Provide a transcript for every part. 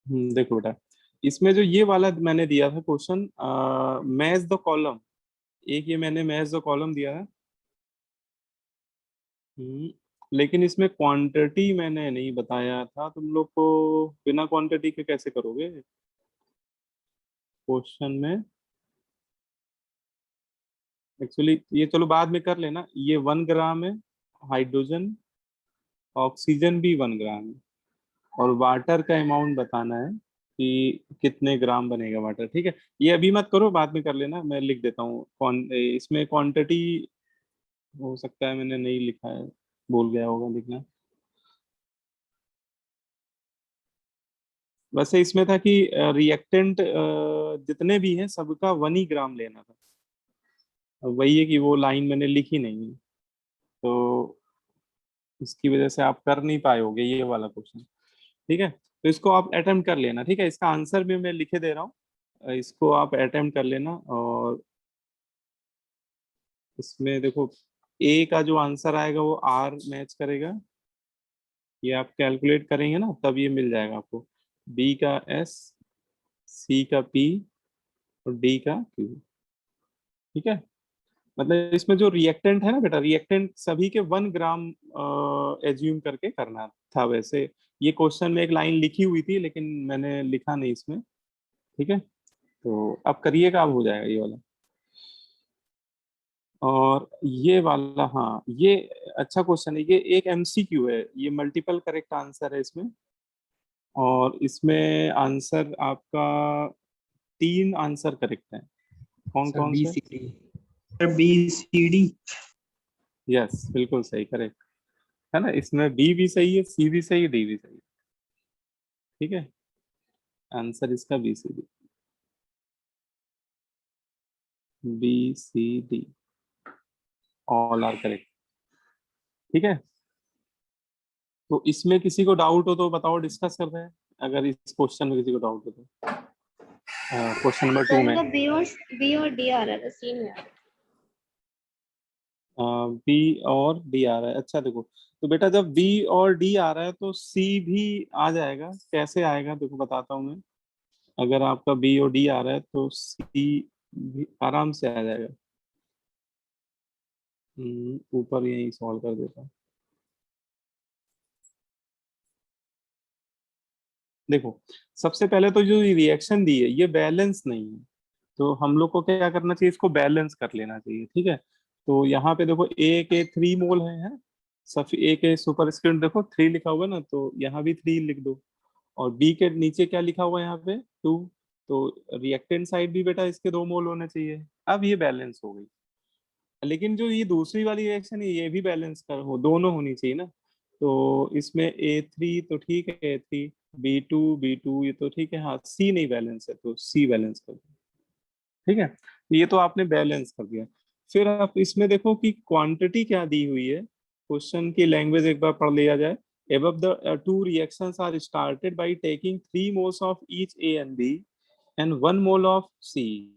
देखो बेटा, इसमें जो ये वाला मैंने दिया था क्वेश्चन, मैच द कॉलम, एक ये मैंने मैच द कॉलम दिया है। हम्म, लेकिन इसमें क्वांटिटी मैंने नहीं बताया था तुम लोग को, बिना क्वांटिटी के कैसे करोगे क्वेश्चन में। एक्चुअली ये चलो बाद में कर लेना, ये 1 ग्राम है हाइड्रोजन, ऑक्सीजन भी 1 ग्राम है, और वाटर का अमाउंट बताना है कि कितने ग्राम बनेगा वाटर। ठीक है, ये अभी मत करो, बाद में कर लेना, मैं लिख देता हूँ कौन इसमें क्वांटिटी। हो सकता है मैंने नहीं लिखा है, भूल गया होगा लिखना। वैसे इसमें था कि रिएक्टेंट जितने भी हैं सबका 1 ही ग्राम लेना था। अब वही है कि वो लाइन मैंने लिखी नहीं है, तो इसकी वजह से आप कर नहीं पाओगे ये वाला क्वेश्चन। ठीक है, तो इसको आप अटेम्प्ट कर लेना। ठीक है, इसका आंसर भी मैं लिखे दे रहा हूँ, इसको आप अटेम्प्ट कर लेना। और इसमें देखो, ए का जो आंसर आएगा वो आर मैच करेगा, ये आप कैलकुलेट करेंगे ना तब ये मिल जाएगा आपको। बी का एस, सी का पी, और डी का क्यू। ठीक है, मतलब इसमें जो रिएक्टेंट है ना बेटा, रिएक्टेंट सभी के 1 ग्राम एज्यूम करके करना था। वैसे ये क्वेश्चन में एक लाइन लिखी हुई थी लेकिन मैंने लिखा नहीं इसमें। ठीक है, तो अब करिएगा, अब हो जाएगा ये वाला। और ये वाला, हाँ ये अच्छा क्वेश्चन है, ये एक एमसीक्यू है, ये मल्टीपल करेक्ट आंसर है इसमें। और इसमें आंसर आपका 3 आंसर करेक्ट है। कौन सर कौन बी से? C D. Sir B C D. Yes, बिल्कुल सही, करेक्ट है ना। इसमें बी भी सही है, सी भी सही है, डी भी सही है। ठीक है, आंसर इसका B C D, B C D, all are correct. ठीक है, तो इसमें किसी को डाउट हो तो बताओ, डिस्कस कर रहे हैं अगर इस क्वेश्चन में किसी को डाउट हो तो। क्वेश्चन नंबर 2 सर में मतलब बी और डी आ रहा था, सी में आ रहा बी और डी आ रहा है। अच्छा देखो, तो बेटा जब बी और डी आ रहा है तो सी भी आ जाएगा। कैसे आएगा देखो, बताता हूँ मैं। अगर आपका बी और डी आ रहा है तो सी भी आराम से आ जाएगा। ऊपर यही सॉल्व कर देता हूँ। देखो, सबसे पहले तो जो रिएक्शन दी है ये बैलेंस नहीं है, तो हम लोग को क्या करना चाहिए, इसको बैलेंस कर लेना चाहिए। ठीक है, तो यहाँ पे देखो ए के 3 मोल है सब, ए के सुपर स्क्रिप्ट देखो 3 लिखा हुआ है ना, तो यहाँ भी 3 लिख दो। और बी के नीचे क्या लिखा हुआ है यहाँ पे, 2। तो रिएक्टेंट साइड भी बेटा इसके 2 मोल होने चाहिए। अब ये बैलेंस हो गई। लेकिन जो ये दूसरी वाली रिएक्शन है ये भी बैलेंस कर हो, दोनों होनी चाहिए ना। तो इसमें A3 तो ठीक है, A3, B2 ये तो ठीक है, हाँ सी नहीं बैलेंस है तो सी बैलेंस कर दो। ठीक है, ये तो आपने बैलेंस कर दिया। फिर आप इसमें देखो कि क्वांटिटी क्या दी हुई है, क्वेश्चन की लैंग्वेज एक बार पढ़ लिया जाए। above the two reactions are started by taking 3 moles of each A and B and 1 mole of C,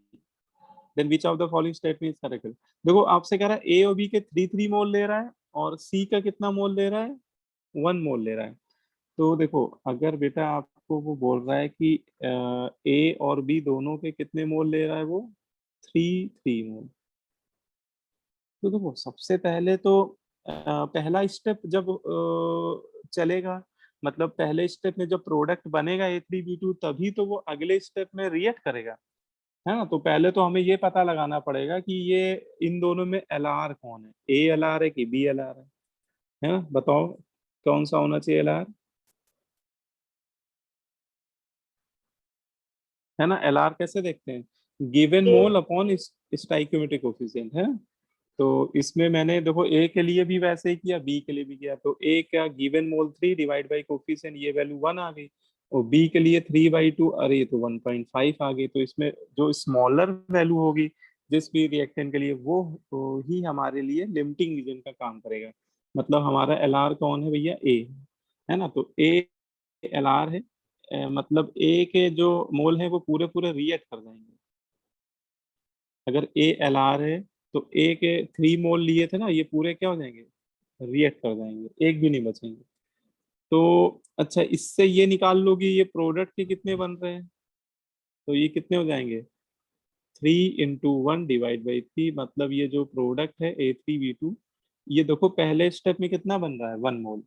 then which of the following statement is correct? देखो आपसे कह रहा है ए और बी के 3 3 मोल ले रहा है, और सी का कितना मोल ले रहा है, 1 मोल ले रहा है। तो देखो, अगर बेटा आपको वो बोल रहा है कि ए और बी दोनों के कितने मोल ले रहा है वो, 3 3 मोल। तो देखो सबसे पहले तो पहला स्टेप जब चलेगा, मतलब पहले स्टेप में जब प्रोडक्ट बनेगा A3B2, तभी तो वो अगले स्टेप में रिएक्ट करेगा, है ना। तो पहले तो हमें ये पता लगाना पड़ेगा कि ये इन दोनों में एल आर कौन है, ए एल आर है कि बी एल आर है ना, बताओ कौन सा होना चाहिए एल आर, है ना। एल आर कैसे देखते हैं, गिवन है। मोल अपॉन स्टाइक्योमेट्रिक कोफिशिएंट है। तो इसमें मैंने देखो ए के लिए भी वैसे ही किया, बी के लिए भी किया। तो ए का given mole 3 divide by coefficient, ये वैल्यू 1 आ गई। और बी के लिए 3/2, अरे ये तो 1.5 आ गई। तो इसमें जो स्मॉलर वैल्यू होगी जिस भी रिएक्टेंट के लिए, वो ही हमारे लिए लिमिटिंग रीजन का काम करेगा। मतलब हमारा एल आर कौन है भैया, ए है ना। तो ए एल आर है, मतलब ए के जो मोल है वो पूरे पूरे रिएक्ट कर जाएंगे। अगर ए एल आर है तो ए के 3 मोल लिए थे ना, ये पूरे क्या हो जाएंगे, रिएक्ट कर जाएंगे, एक भी नहीं बचेंगे। तो अच्छा, इससे ये निकाल लो कि ये प्रोडक्ट के कितने बन रहे हैं, तो ये कितने हो जाएंगे, 3 × 1 / 3, मतलब ये जो प्रोडक्ट है A3B2, ये देखो पहले स्टेप में कितना बन रहा है, 1 मोल।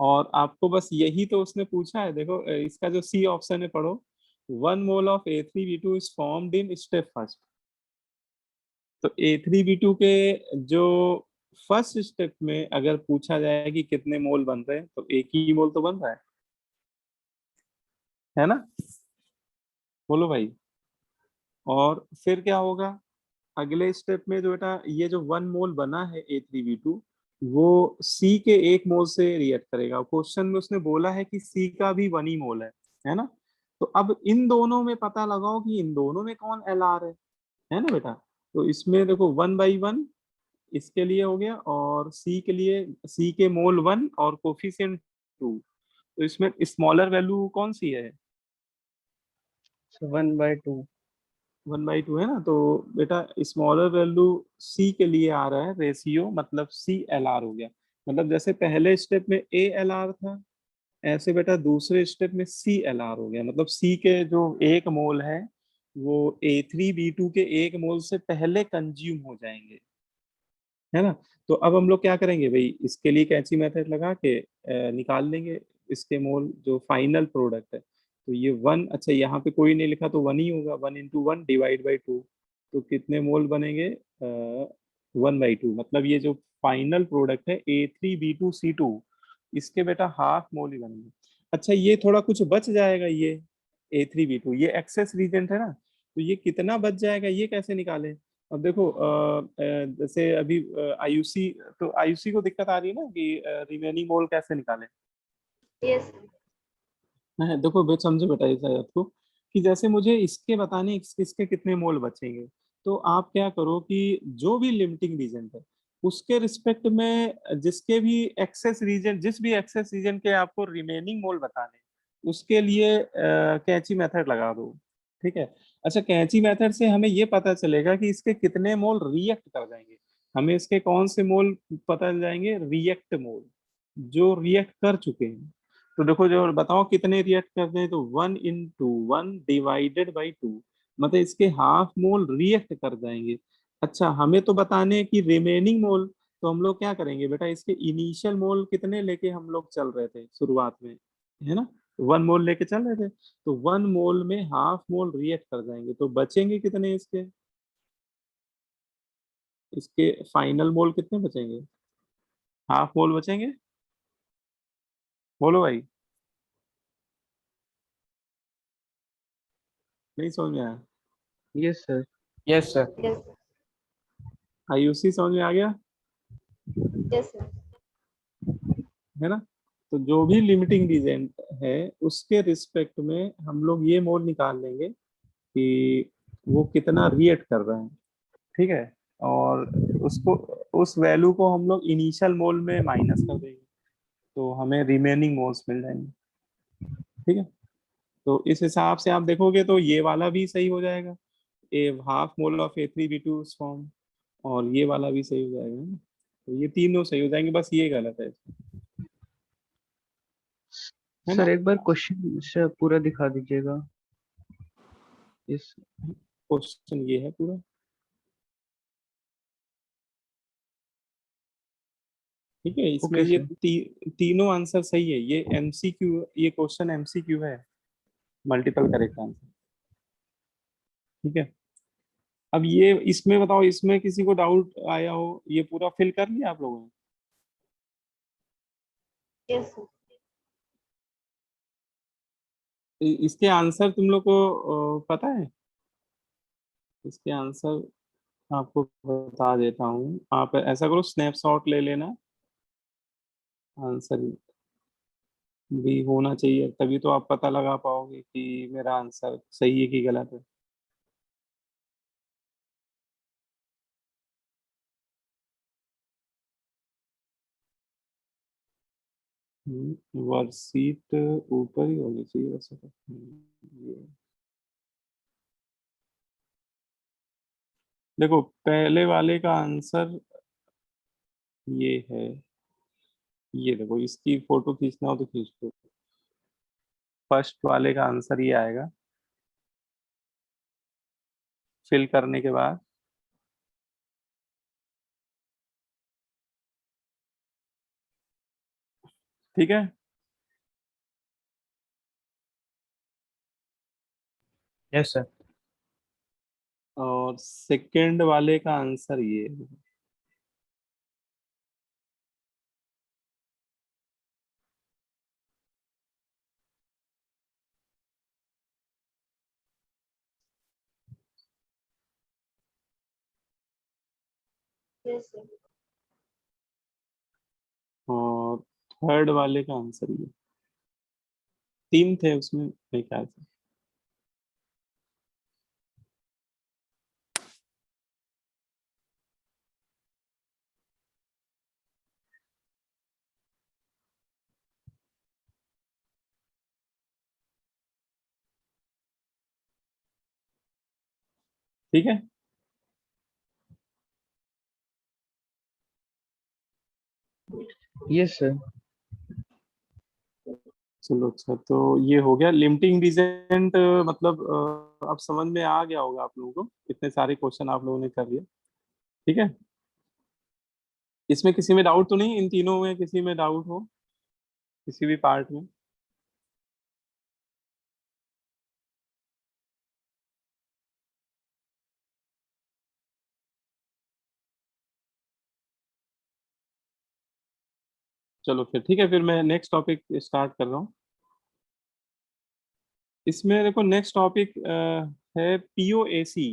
और आपको बस यही तो उसने पूछा है, देखो इसका जो सी ऑप्शन है पढ़ो, 1 mole of A3B2 is formed in step first. तो A3B2 के जो फर्स्ट स्टेप में अगर पूछा जाए कि कितने मोल बन रहे हैं, तो एक ही मोल तो बन रहा है ना, बोलो भाई। और फिर क्या होगा, अगले स्टेप में जो बेटा ये जो 1 मोल बना है A3B2, वो सी के 1 मोल से रिएक्ट करेगा। क्वेश्चन में उसने बोला है कि सी का भी 1 ही मोल है ना। तो अब इन दोनों में पता लगाओ कि इन दोनों में कौन LR है ना बेटा। तो इसमें देखो 1/1 इसके लिए हो गया, और सी के लिए, सी के मोल 1 और कोफिशिएंट 2। तो इसमें स्मॉलर वैल्यू कौन सी है, 1/2। 1/2 है ना। तो बेटा स्मॉलर वैल्यू सी के लिए आ रहा है रेशियो, मतलब CLR हो गया। मतलब जैसे पहले स्टेप में ALR था, ऐसे बेटा दूसरे स्टेप में CLR हो गया। मतलब सी के जो 1 मोल है वो A3B2 के 1 मोल से पहले कंज्यूम हो जाएंगे, है ना। तो अब हम लोग क्या करेंगे भाई, इसके लिए कैंची मेथड लगा के निकाल लेंगे इसके मोल, जो फाइनल प्रोडक्ट है। तो ये 1, अच्छा यहाँ पे कोई नहीं लिखा तो 1 ही होगा, 1 × 1 / 2। तो कितने मोल बनेंगे, 1/2। मतलब ये जो फाइनल प्रोडक्ट है A3B2C2, इसके बेटा हाफ मोल ही बनेंगे। अच्छा ये थोड़ा कुछ बच जाएगा, ये A3B2 ये एक्सेस रीजेंट है ना, तो ये कितना बच जाएगा, ये कैसे निकाले। अब देखो जैसे अभी आयुषी, तो आयुषी को दिक्कत आ रही है ना कि रिमेनिंग मोल कैसे निकाले। Yes. है देखो समझो बेटा ऐसा आपको, कि जैसे मुझे इसके बताने इसके कितने मोल बचेंगे। तो आप क्या करो कि जो भी लिमिटिंग रीजन है उसके रिस्पेक्ट में जिसके भी एक्सेस रीजन, जिस भी एक्सेस रीजन के आपको रिमेनिंग मोल बताने, उसके लिए कैंची मेथड लगा दो। ठीक है। अच्छा कैंची मेथड से हमें ये पता चलेगा कि इसके कितने मोल रिएक्ट कर जाएंगे। हमें इसके कौन से मोल पता चल जाएंगे, रिएक्ट मोल, जो रिएक्ट कर चुके हैं। तो देखो जो बताओ कितने रिएक्ट करते हैं, तो 1 × 1 / 2, मतलब इसके हाफ मोल रिएक्ट कर जाएंगे। अच्छा हमें तो बताने हैं कि रिमेनिंग मोल, तो हम लोग क्या करेंगे बेटा, इसके इनिशियल मोल कितने लेके हम लोग चल रहे थे शुरुआत में, है ना, 1 मोल लेके चल रहे थे। तो 1 मोल में हाफ मोल रिएक्ट कर जाएंगे, तो बचेंगे कितने इसके, इसके फाइनल मोल कितने बचेंगे, हाफ मोल बचेंगे, बोलो भाई। नहीं समझ में आया, yes sir. Yes sir. Yes. Ayushi समझ में आ गया, Yes, sir. है ना। तो जो भी लिमिटिंग रीजन है उसके रिस्पेक्ट में हम लोग ये मोल निकाल लेंगे कि वो कितना रिएक्ट कर रहे हैं। ठीक है। और उसको, उस वैल्यू को हम लोग इनिशियल मोल में माइनस कर देंगे, तो हमें रिमेनिंग मोल्स मिल जाएंगे। ठीक है। तो इस हिसाब से आप देखोगे तो ये वाला भी सही हो जाएगा, a half mole of A3B2 form, और ये वाला भी सही हो जाएगा ना। तो ये तीनों सही हो जाएंगे, बस ये गलत है सर ना। एक बार क्वेश्चन से पूरा दिखा दीजिएगा। यस। क्वेश्चन ये है पूरा। ठीक है, इसमें ओके ये सर। तीनों आंसर सही है। ये MCQ, ये क्वेश्चन MCQ है, मल्टीपल करेक्ट आंसर। ठीक है। अब ये इसमें बताओ, इसमें किसी को डाउट आया हो, ये पूरा फिल कर लिया आप लोगों ने। Yes, sir. इसके आंसर तुम लोग को पता है, इसके आंसर आपको बता देता हूँ। आप ऐसा करो स्नैपशॉट ले लेना, आंसर भी होना चाहिए, तभी तो आप पता लगा पाओगे कि मेरा आंसर सही है कि गलत है। वर्कशीट ऊपर ही होनी चाहिए वैसे तो। ये देखो पहले वाले का आंसर ये है, ये देखो, इसकी फोटो खींचना हो तो खींच लो। फर्स्ट वाले का आंसर ये आएगा फिल करने के बाद। ठीक है, यस सर। और सेकंड वाले का आंसर ये है। Yes sir. और थर्ड वाले का आंसर ये। तीन थे उसमें मेरे ख्याल से। ठीक है, यस सर। चलो अच्छा, तो ये हो गया लिमिटिंग रीजन। मतलब अब समझ में आ गया होगा आप लोगों को, इतने सारे क्वेश्चन आप लोगों ने कर लिए। ठीक है, इसमें किसी में डाउट तो नहीं, इन तीनों में किसी में डाउट हो किसी भी पार्ट में? चलो फिर ठीक है, फिर मैं नेक्स्ट टॉपिक स्टार्ट कर रहा हूँ। इसमें देखो नेक्स्ट टॉपिक है पीओएसी।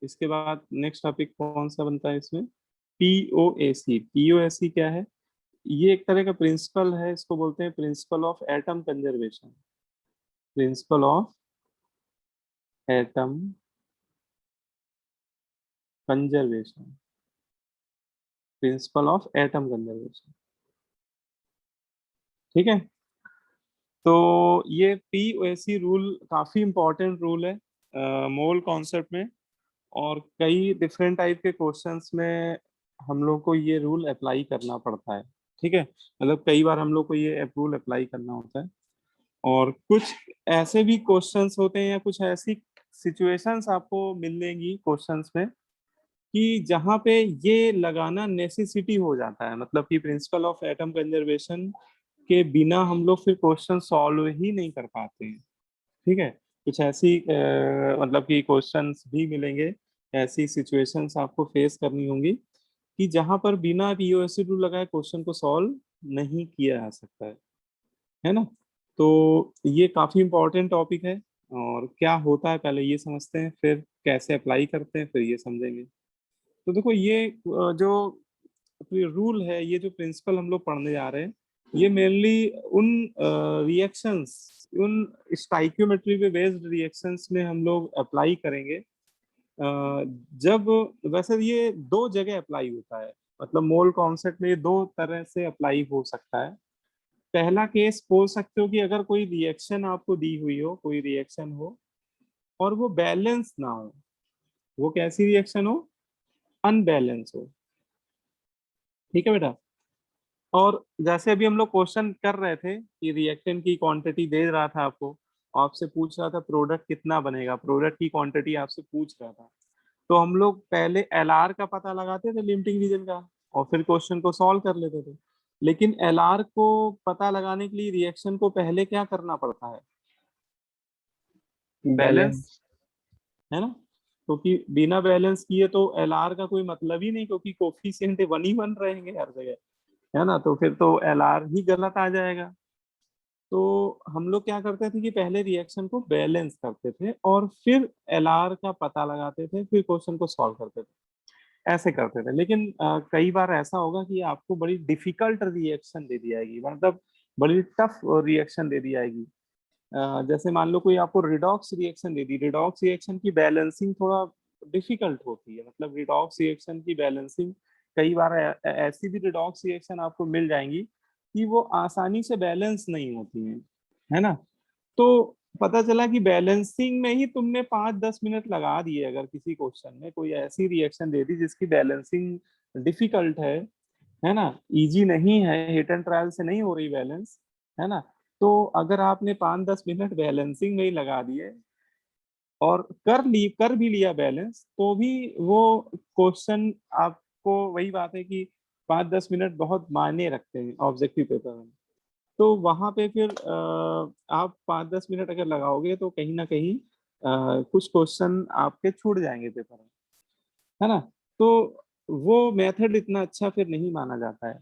इसके बाद नेक्स्ट टॉपिक कौन सा बनता है इसमें? पीओएसी। पीओएसी क्या है? ये एक तरह का प्रिंसिपल है, इसको बोलते हैं principle of atom conservation. Principle of atom conservation. Principle of atom conservation. ठीक है, तो ये पीओएसी रूल काफी इंपॉर्टेंट रूल है मोल कॉन्सेप्ट में। और कई डिफरेंट टाइप के क्वेश्चंस में हम लोग को ये रूल अप्लाई करना पड़ता है। ठीक है, मतलब कई बार हम लोग को ये रूल अप्लाई करना होता है। और कुछ ऐसे भी क्वेश्चंस होते हैं या कुछ ऐसी सिचुएशंस आपको मिलेंगी क्वेश्चंस में कि जहाँ पे ये लगाना नेसेसिटी हो जाता है, मतलब कि प्रिंसिपल ऑफ एटम कंजर्वेशन के बिना हम लोग फिर क्वेश्चन सॉल्व ही नहीं कर पाते हैं। ठीक है, कुछ ऐसी मतलब कि क्वेश्चंस भी मिलेंगे, ऐसी सिचुएशंस आपको फेस करनी होंगी कि जहां पर बिना पीओएससी रूल लगाए क्वेश्चन को सॉल्व नहीं किया जा सकता है ना? तो ये काफी इंपॉर्टेंट टॉपिक है। और क्या होता है पहले ये समझते हैं, फिर कैसे अप्लाई करते हैं फिर ये समझेंगे। तो देखो ये जो रूल है, ये जो प्रिंसिपल हम लोग पढ़ने जा रहे हैं, ये मेनली उन रिएक्शंस, उन स्टाइक्योमेट्री पे बेस्ड रिएक्शंस में हम लोग अप्लाई करेंगे। जब वैसे ये दो जगह अप्लाई होता है, मतलब मोल कॉन्सेप्ट में ये दो तरह से अप्लाई हो सकता है। पहला केस बोल सकते हो कि अगर कोई रिएक्शन आपको दी हुई हो, कोई रिएक्शन हो और वो बैलेंस ना हो। वो कैसी रिएक्शन हो? अनबैलेंस हो। ठीक है बेटा। और जैसे अभी हम लोग क्वेश्चन कर रहे थे कि रिएक्टेंट की क्वांटिटी दे रहा था आपको, आपसे पूछ रहा था प्रोडक्ट कितना बनेगा, प्रोडक्ट की क्वांटिटी आपसे पूछ रहा था। तो हम लोग पहले एलआर का पता लगाते थे, लिमिटिंग रीजन का, और फिर क्वेश्चन को सॉल्व कर लेते थे। लेकिन एलआर को पता लगाने के लिए रिएक्शन को पहले क्या करना पड़ता है? Balance, balance. है ना? क्योंकि बिना बैलेंस किए तो एलआर का कोई मतलब ही नहीं, क्योंकि कोफिशिएंट वन ही वन रहेंगे हर जगह, है ना? तो फिर तो एलआर ही गलत आ जाएगा। तो हम लोग क्या करते थे कि पहले रिएक्शन को बैलेंस करते थे और फिर एलआर का पता लगाते थे, फिर क्वेश्चन को सॉल्व करते थे। ऐसे करते थे। लेकिन कई बार ऐसा होगा कि आपको बड़ी डिफिकल्ट रिएक्शन दे दी जाएगी, मतलब बड़ी टफ रिएक्शन दे दी जाएगी। जैसे मान लो कोई आपको रिडॉक्स रिएक्शन दे दी। रिडॉक्स रिएक्शन की बैलेंसिंग थोड़ा डिफिकल्ट होती है, मतलब रिडॉक्स रिएक्शन की बैलेंसिंग कई बार ऐसी भी रिडॉक्स रिएक्शन आपको मिल जाएंगी कि वो आसानी से बैलेंस नहीं होती हैं, है ना? तो पता चला कि बैलेंसिंग में ही तुमने 5-10 मिनट लगा दिए, अगर किसी क्वेश्चन में कोई ऐसी रिएक्शन दे दी जिसकी बैलेंसिंग डिफिकल्ट है, है ना, इजी नहीं है, हिट एंड ट्रायल से नहीं हो रही बैलेंस, है ना। तो अगर आपने 5-10 मिनट बैलेंसिंग में ही लगा दिए और कर भी लिया बैलेंस, तो भी वो क्वेश्चन आपको, वही बात है कि 5-10 मिनट बहुत मायने रखते हैं ऑब्जेक्टिव पेपर में। तो वहां पे फिर आप 5-10 मिनट अगर लगाओगे तो कहीं ना कहीं कुछ क्वेश्चन आपके छूट जाएंगे पेपर में, है ना। तो वो मेथड इतना अच्छा फिर नहीं माना जाता है।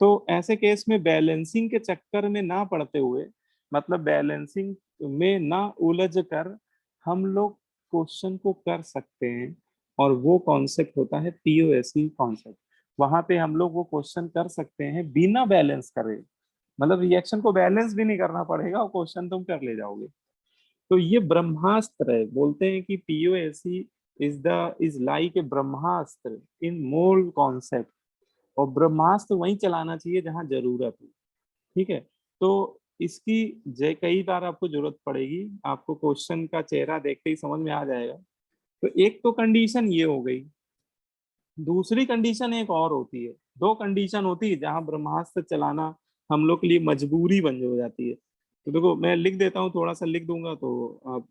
तो ऐसे केस में बैलेंसिंग के चक्कर में ना पड़ते हुए, मतलब बैलेंसिंग में ना उलझ कर, हम लोग क्वेश्चन को कर सकते हैं। और वो कॉन्सेप्ट होता है पीओएससी कॉन्सेप्ट। वहां पे हम लोग वो क्वेश्चन कर सकते हैं बिना बैलेंस करे, मतलब रिएक्शन को बैलेंस भी नहीं करना पड़ेगा और क्वेश्चन तुम कर ले जाओगे। तो ये ब्रह्मास्त्र है, बोलते हैं कि POSC is like a Brahmastra in mole concept. और ब्रह्मास्त्र वहीं चलाना चाहिए जहां जरूरत है, ठीक है। तो इसकी जय कई बार आपको जरूरत पड़ेगी, आपको क्वेश्चन का चेहरा देखते ही समझ में आ जाएगा। तो एक तो कंडीशन ये हो गई। दूसरी कंडीशन एक और होती है, दो कंडीशन होती है जहां ब्रह्मास्त्र चलाना हम लोग के लिए मजबूरी बन हो जाती है। तो देखो मैं लिख देता हूँ, थोड़ा सा लिख दूंगा तो आप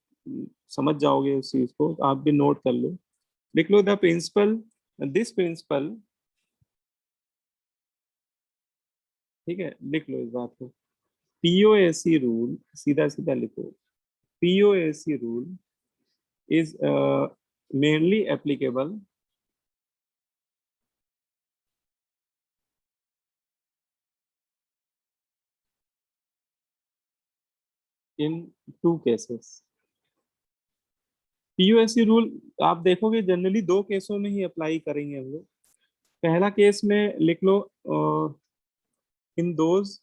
समझ जाओगे उस चीज को, आप भी नोट कर लो। लिख लो, द प्रिंसिपल, दिस प्रिंसिपल, ठीक है, लिख लो इस बात को। पीओएससी रूल, सीधा सीधा लिखो, POSC rule is mainly applicable in two cases। PUSC rule आप देखोगे जनरली दो केसों में ही अप्लाई करेंगे हम लोग। पहला केस में लिख लो, in those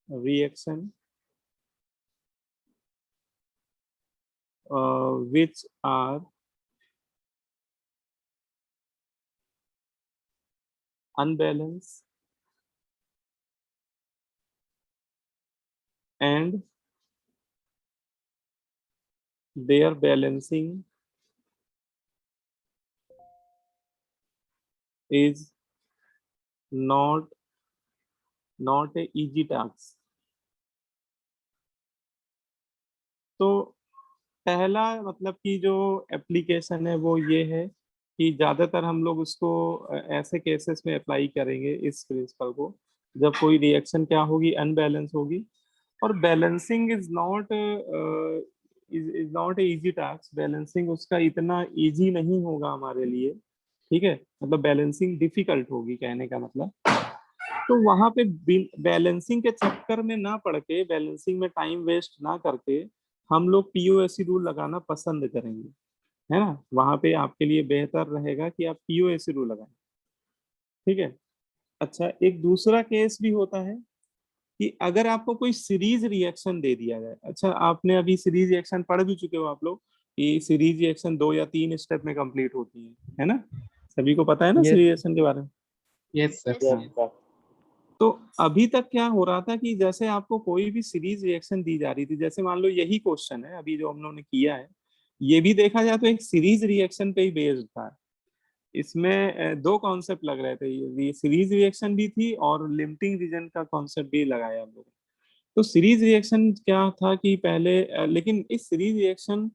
reaction which are unbalanced and their balancing is not not a easy task। तो पहला मतलब कि जो एप्लीकेशन है वो ये है कि ज्यादातर हम लोग उसको ऐसे केसेस में अप्लाई करेंगे इस प्रिंसिपल को, जब कोई रिएक्शन क्या होगी, अनबैलेंस होगी। और balancing is not a easy task, balancing उसका इतना इजी नहीं होगा हमारे लिए, ठीक है। मतलब बैलेंसिंग डिफिकल्ट होगी कहने का मतलब। तो वहां पे बैलेंसिंग के चक्कर में ना पड़ के, बैलेंसिंग में टाइम वेस्ट ना करके हम लोग पीओएससी रूल लगाना पसंद करेंगे, है ना। वहां पे आपके लिए बेहतर रहेगा कि आप पीओएससी रूल लगाएं, ठीक है। अच्छा, एक दूसरा केस भी होता है कि अगर आपको कोई सीरीज रिएक्शन दे दिया जाए। अच्छा, आपने अभी सीरीज रिएक्शन पढ़ भी चुके हो आप लोग, कि सीरीज रिएक्शन 2 या 3 स्टेप में कंप्लीट होती है ना। सभी को पता है ना यस सीरीज रिएक्शन के बारे में। Yes sir. Yes, हाँ। तो अभी तक क्या हो रहा था कि जैसे आपको कोई भी सीरीज रिएक्शन दी जा रही थी, जैसे मान लो यही क्वेश्चन है अभी जो हम लोगों ने किया है, ये भी देखा जाए तो एक सीरीज रिएक्शन पे ही बेस्ड था। इसमें दो कॉन्सेप्ट लग रहे थे, ये सीरीज रिएक्शन भी थी और लिमिटिंग रीजन का कॉन्सेप्ट भी लगाया हम लोगों ने। तो सीरीज रिएक्शन क्या था कि पहले लेकिन इस सीरीज रिएक्शन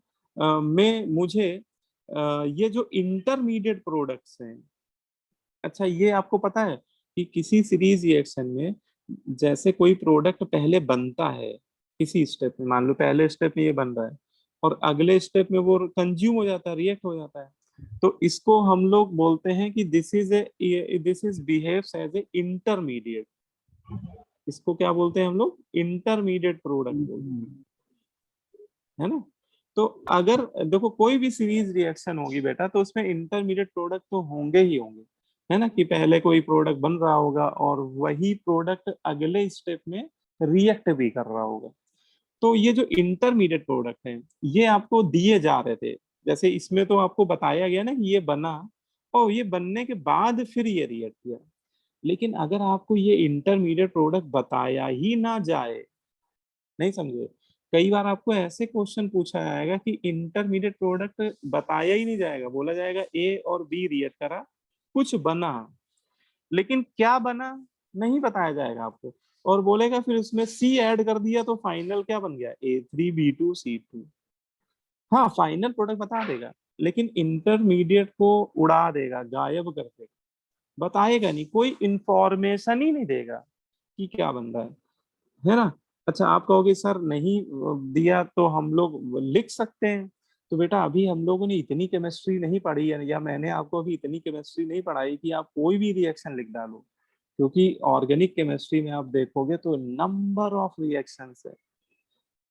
में मुझे ये जो इंटरमीडिएट प्रोडक्ट्स हैं, अच्छा ये आपको पता है कि किसी सीरीज रिएक्शन में जैसे कोई प्रोडक्ट पहले बनता है किसी स्टेप में, मान लो पहले स्टेप में ये बन रहा है और अगले स्टेप में वो कंज्यूम हो जाता है, रिएक्ट हो जाता है, तो इसको हम लोग बोलते हैं कि this is behaves as a intermediate. इसको क्या बोलते हैं हम लोग, इंटरमीडिएट प्रोडक्ट बोलते हैं, है ना। तो अगर देखो कोई भी सीरीज रिएक्शन होगी बेटा, तो उसमें इंटरमीडिएट प्रोडक्ट तो होंगे ही होंगे, है ना। कि पहले कोई प्रोडक्ट बन रहा होगा और वही प्रोडक्ट अगले स्टेप में रिएक्ट भी कर रहा होगा। तो ये जो इंटरमीडिएट प्रोडक्ट है ये आपको दिए जा रहे थे। जैसे इसमें तो आपको बताया गया ना कि ये बना और ये बनने के बाद फिर ये रिएक्ट किया। लेकिन अगर आपको ये इंटरमीडिएट प्रोडक्ट बताया ही ना जाए, नहीं समझे, कई बार आपको ऐसे क्वेश्चन पूछा जाएगा कि इंटरमीडिएट प्रोडक्ट बताया ही नहीं जाएगा, बोला जाएगा ए और बी रिएक्ट करा, कुछ बना, लेकिन क्या बना नहीं बताया जाएगा आपको, और बोलेगा फिर उसमें सी ऐड कर दिया तो फाइनल क्या बन गया, A3B2C2। हाँ फाइनल प्रोडक्ट बता देगा, लेकिन इंटरमीडिएट को उड़ा देगा, गायब कर देगा, बताएगा नहीं, कोई इंफॉर्मेशन ही नहीं देगा कि क्या बन रहा है ना। अच्छा आप कहोगे सर नहीं दिया तो हम लोग लिख सकते हैं, तो बेटा अभी हम लोगों ने इतनी केमिस्ट्री नहीं पढ़ी है, या मैंने आपको अभी इतनी केमिस्ट्री नहीं पढ़ाई कि आप कोई भी रिएक्शन लिख डालो, क्योंकि ऑर्गेनिक केमिस्ट्री में आप देखोगे तो नंबर ऑफ रिएक्शंस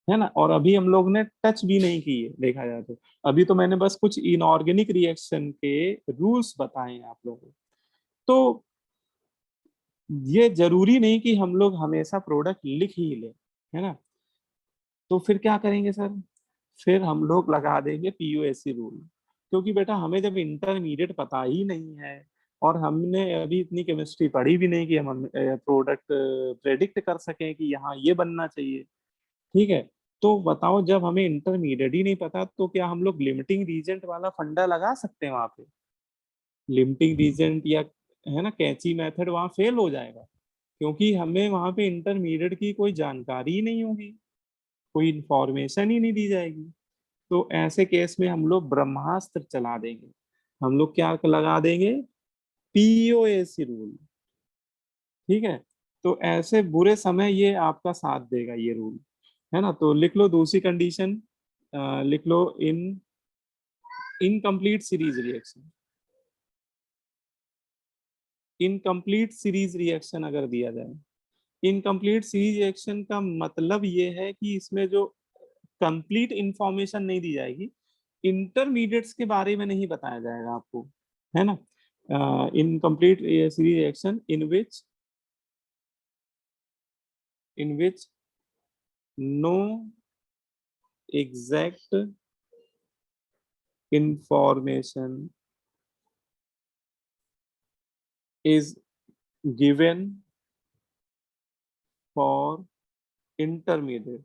है ना, और अभी हम लोग ने टच भी नहीं की है देखा जाए तो। अभी तो मैंने बस कुछ इनऑर्गेनिक रिएक्शन के रूल्स बताए हैं आप लोगों को। तो ये जरूरी नहीं कि हम लोग हमेशा प्रोडक्ट लिख ही ले, है ना। तो फिर क्या करेंगे सर, फिर हम लोग लगा देंगे पीयूएससी रूल, क्योंकि बेटा हमें जब इंटरमीडिएट पता ही नहीं है, और हमने अभी इतनी केमिस्ट्री पढ़ी भी नहीं कि हम प्रोडक्ट प्रेडिक्ट कर सकें कि यहाँ ये बनना चाहिए, ठीक है। तो बताओ जब हमें इंटरमीडिएट ही नहीं पता, तो क्या हम लोग लिमिटिंग रीजेंट वाला फंडा लगा सकते हैं वहां पे, लिमिटिंग रीजेंट या है ना कैची मेथड वहां फेल हो जाएगा, क्योंकि हमें वहां पे इंटरमीडिएट की कोई जानकारी ही नहीं होगी, कोई इंफॉर्मेशन ही नहीं दी जाएगी। तो ऐसे केस में हम लोग ब्रह्मास्त्र चला देंगे, हम लोग क्या लगा देंगे, पीओएसी रूल, ठीक है। तो ऐसे बुरे समय ये आपका साथ देगा ये रूल, है ना। तो लिख लो दूसरी कंडीशन, लिख लो incomplete series reaction, incomplete series reaction अगर दिया जाए, इनकम्प्लीट सीरीज रिएक्शन का मतलब ये है कि इसमें जो कंप्लीट इंफॉर्मेशन नहीं दी जाएगी, इंटरमीडिएट्स के बारे में नहीं बताया जाएगा आपको, है ना। Incomplete series reaction in which no exact information is given for intermediate।